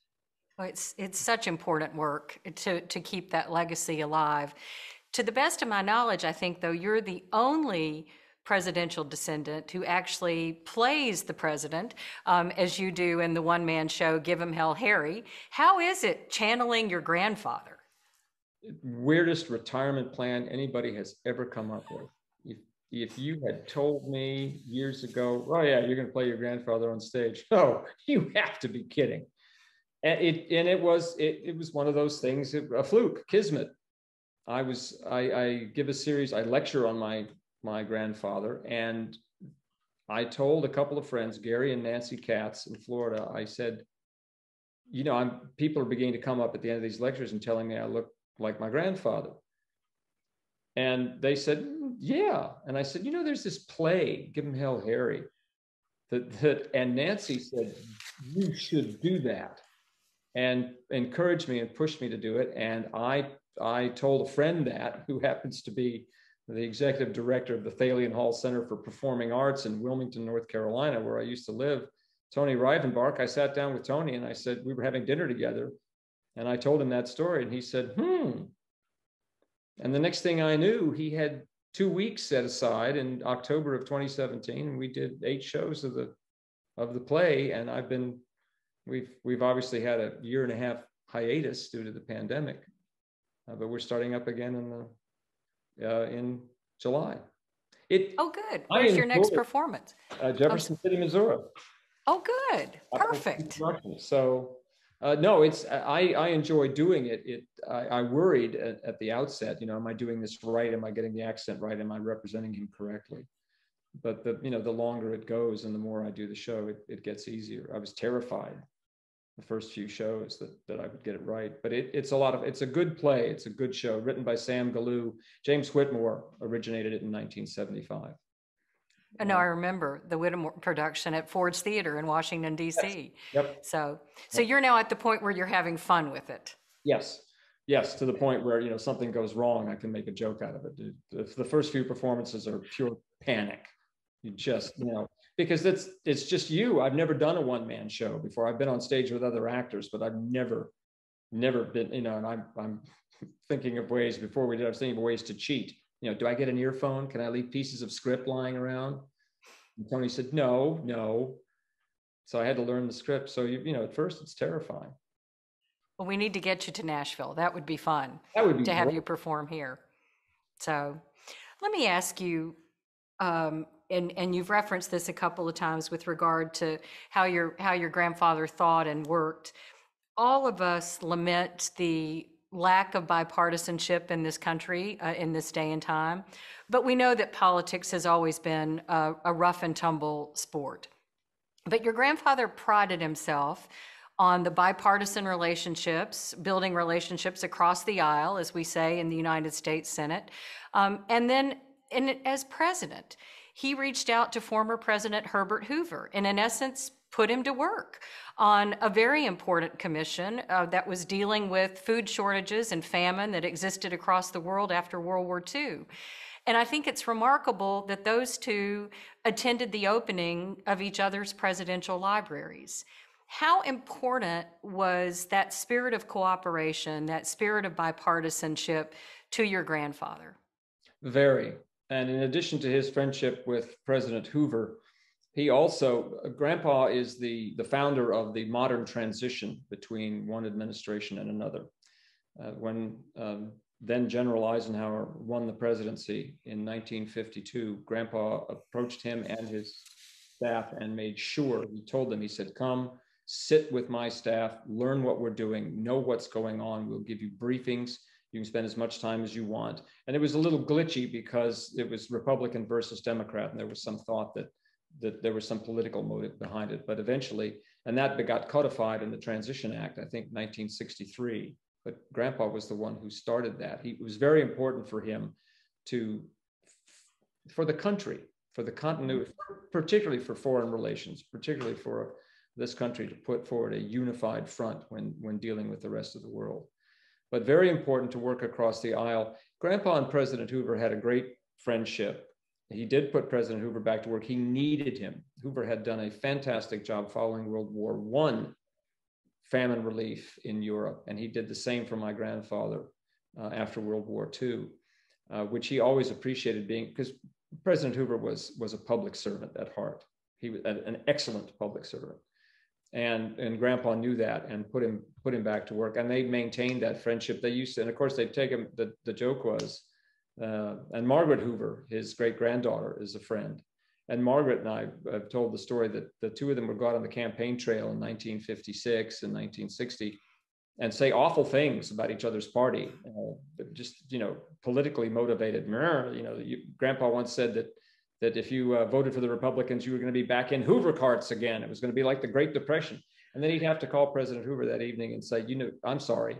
Well, it's such important work to keep that legacy alive. To the best of my knowledge, I think, though, you're the only presidential descendant who actually plays the president, as you do in the one-man show, Give 'Em Hell Harry. How is it channeling your grandfather? Weirdest retirement plan anybody has ever come up with. If you had told me years ago, oh yeah, you're going to play your grandfather on stage. Oh, you have to be kidding. And it was one of those things, a fluke, kismet. I give a series, I lecture on my grandfather, and I told a couple of friends, Gary and Nancy Katz in Florida, I said, people are beginning to come up at the end of these lectures and telling me I look like my grandfather. And they said, yeah. And I said, there's this play, Give 'Em Hell Harry, and Nancy said, you should do that, and encouraged me and pushed me to do it. And I told a friend that, who happens to be the executive director of the Thalian Hall Center for Performing Arts in Wilmington, North Carolina, where I used to live, Tony Rivenbark. I sat down with Tony and I said, we were having dinner together, and I told him that story, and he said, And the next thing I knew, he had 2 weeks set aside in October of 2017, and we did 8 shows of the play. And we've obviously had a 1.5-year hiatus due to the pandemic, but we're starting up again in July. Oh, good. Where's your next performance? Jefferson City, Missouri. Oh, good. Perfect. So, no, I enjoy doing it. I worried at the outset, am I doing this right? Am I getting the accent right? Am I representing him correctly? But the longer it goes and the more I do the show, it gets easier. I was terrified the first few shows that I would get it right, but it's a good play. It's a good show, written by Sam Galoo. James Whitmore originated it in 1975. No, I remember the Whitmore production at Ford's Theater in Washington, D.C. Yep. So you're now at the point where you're having fun with it. Yes, to the point where, something goes wrong, I can make a joke out of it. The first few performances are pure panic. You just, because it's just you. I've never done a one-man show before. I've been on stage with other actors, but I've never been, and I'm thinking of ways before we did, I was thinking of ways to cheat. Do I get an earphone? Can I leave pieces of script lying around? And Tony said, no. So I had to learn the script. So, at first it's terrifying. Well, we need to get you to Nashville. That would be fun. That would be to have you perform here. So let me ask you, and you've referenced this a couple of times with regard to how your grandfather thought and worked. All of us lament the lack of bipartisanship in this country in this day and time, but we know that politics has always been a rough and tumble sport. But your grandfather prided himself on the bipartisan relationships, building relationships across the aisle, as we say in the United States Senate. And then as president, he reached out to former President Herbert Hoover and in essence put him to work on a very important commission that was dealing with food shortages and famine that existed across the world after World War II. And I think it's remarkable that those two attended the opening of each other's presidential libraries. How important was that spirit of cooperation, that spirit of bipartisanship to your grandfather? Very. And in addition to his friendship with President Hoover, he also, Grandpa is the founder of the modern transition between one administration and another. When then General Eisenhower won the presidency in 1952, Grandpa approached him and his staff and made sure, he told them, he said, come, sit with my staff, learn what we're doing, know what's going on. We'll give you briefings. You can spend as much time as you want. And it was a little glitchy because it was Republican versus Democrat, and there was some thought that there was some political motive behind it. But eventually, and that got codified in the Transition Act, I think 1963. But Grandpa was the one who started that. It was very important for him for the country, for the continuity, particularly for foreign relations, particularly for this country to put forward a unified front when dealing with the rest of the world. But very important to work across the aisle. Grandpa and President Hoover had a great friendship. He did put President Hoover back to work. He needed him. Hoover had done a fantastic job following World War I famine relief in Europe. And he did the same for my grandfather after World War II, which he always appreciated being, because President Hoover was a public servant at heart. He was an excellent public servant. And Grandpa knew that and put him back to work. And they maintained that friendship. They used to, and of course they'd take him, the joke was, and Margaret Hoover, his great-granddaughter, is a friend. And Margaret and I have told the story that the two of them would go out on the campaign trail in 1956 and 1960 and say awful things about each other's party, just, politically motivated. Grandpa once said that if you voted for the Republicans, you were going to be back in Hoover carts again. It was going to be like the Great Depression. And then he'd have to call President Hoover that evening and say, I'm sorry.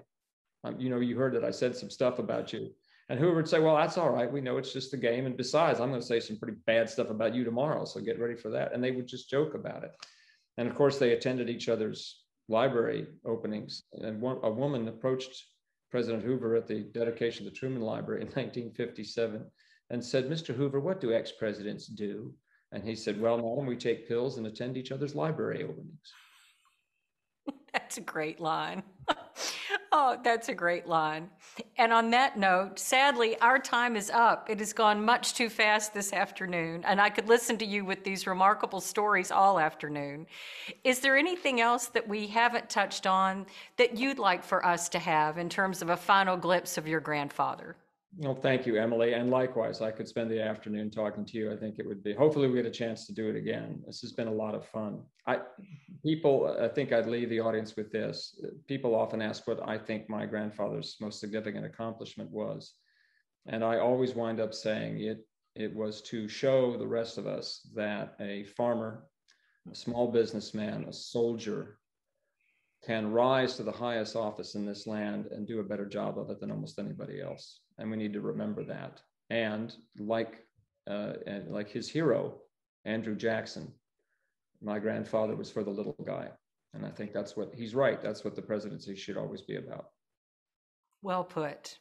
You heard that I said some stuff about you. And Hoover would say, well, that's all right. We know it's just a game. And besides, I'm going to say some pretty bad stuff about you tomorrow. So get ready for that. And they would just joke about it. And of course, they attended each other's library openings. And a woman approached President Hoover at the dedication of the Truman Library in 1957 and said, Mr. Hoover, what do ex-presidents do? And he said, well, madam, we take pills and attend each other's library openings. That's a great line. Oh, that's a great line. And on that note, sadly, our time is up. It has gone much too fast this afternoon, and I could listen to you with these remarkable stories all afternoon. Is there anything else that we haven't touched on that you'd like for us to have in terms of a final glimpse of your grandfather? Well, thank you, Emily. And likewise, I could spend the afternoon talking to you. I think it would be, hopefully we get a chance to do it again. This has been a lot of fun. I think I'd leave the audience with this. People often ask what I think my grandfather's most significant accomplishment was. And I always wind up saying it was to show the rest of us that a farmer, a small businessman, a soldier can rise to the highest office in this land and do a better job of it than almost anybody else. And we need to remember that. And like his hero, Andrew Jackson, my grandfather was for the little guy. And I think he's right. That's what the presidency should always be about. Well put.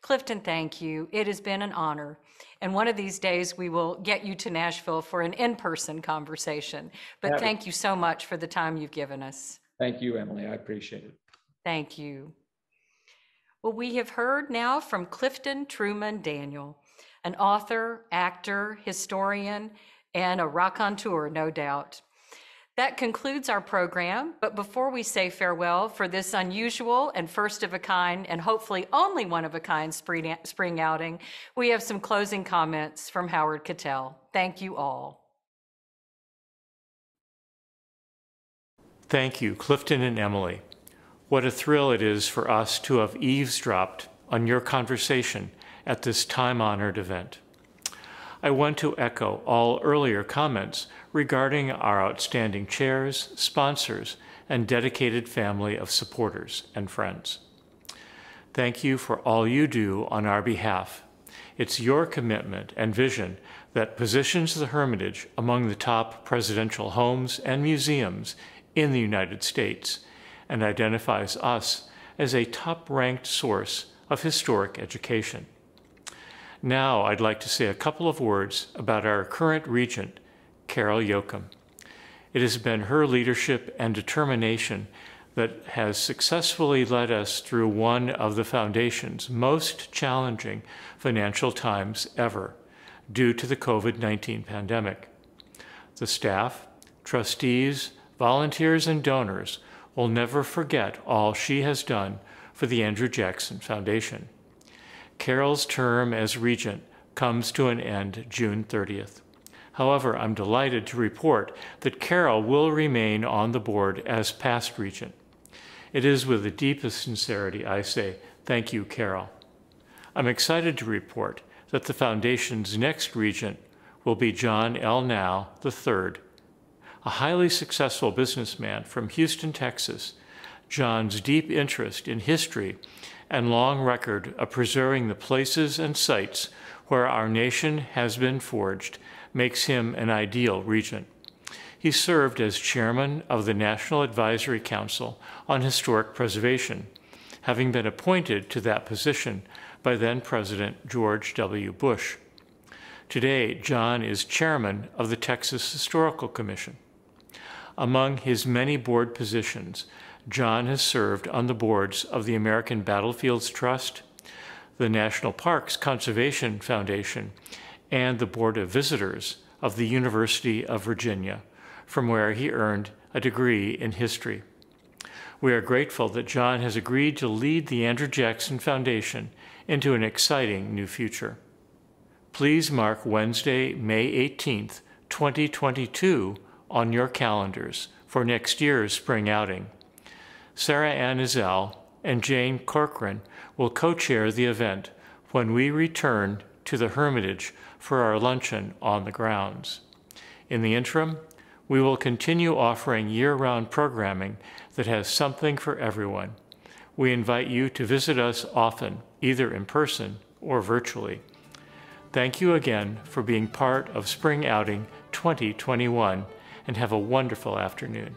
Clifton, thank you. It has been an honor. And one of these days we will get you to Nashville for an in-person conversation. But thank you so much for the time you've given us. Thank you, Emily. I appreciate it. Thank you. Well, we have heard now from Clifton Truman Daniel, an author, actor, historian, and a raconteur, no doubt. That concludes our program, but before we say farewell for this unusual and first of a kind and hopefully only one of a kind spring outing, we have some closing comments from Howard Cattell. Thank you all. Thank you, Clifton and Emily. What a thrill it is for us to have eavesdropped on your conversation at this time-honored event. I want to echo all earlier comments regarding our outstanding chairs, sponsors, and dedicated family of supporters and friends. Thank you for all you do on our behalf. It's your commitment and vision that positions the Hermitage among the top presidential homes and museums in the United States and identifies us as a top-ranked source of historic education. Now I'd like to say a couple of words about our current regent, Carol Yoakum. It has been her leadership and determination that has successfully led us through one of the Foundation's most challenging financial times ever due to the COVID-19 pandemic. The staff, trustees, volunteers, and donors will never forget all she has done for the Andrew Jackson Foundation. Carol's term as regent comes to an end June 30th. However, I'm delighted to report that Carol will remain on the board as past regent. It is with the deepest sincerity I say, thank you, Carol. I'm excited to report that the Foundation's next regent will be John L. Now III. A highly successful businessman from Houston, Texas, John's deep interest in history and long record of preserving the places and sites where our nation has been forged makes him an ideal regent. He served as chairman of the National Advisory Council on Historic Preservation, having been appointed to that position by then-President George W. Bush. Today, John is chairman of the Texas Historical Commission. Among his many board positions, John has served on the boards of the American Battlefields Trust, the National Parks Conservation Foundation, and the Board of Visitors of the University of Virginia, from where he earned a degree in history. We are grateful that John has agreed to lead the Andrew Jackson Foundation into an exciting new future. Please mark Wednesday, May 18th, 2022 on your calendars for next year's spring outing. Sarah Ann Izell and Jane Corcoran will co-chair the event when we return to the Hermitage for our luncheon on the grounds. In the interim, we will continue offering year-round programming that has something for everyone. We invite you to visit us often, either in person or virtually. Thank you again for being part of Spring Outing 2021, and have a wonderful afternoon.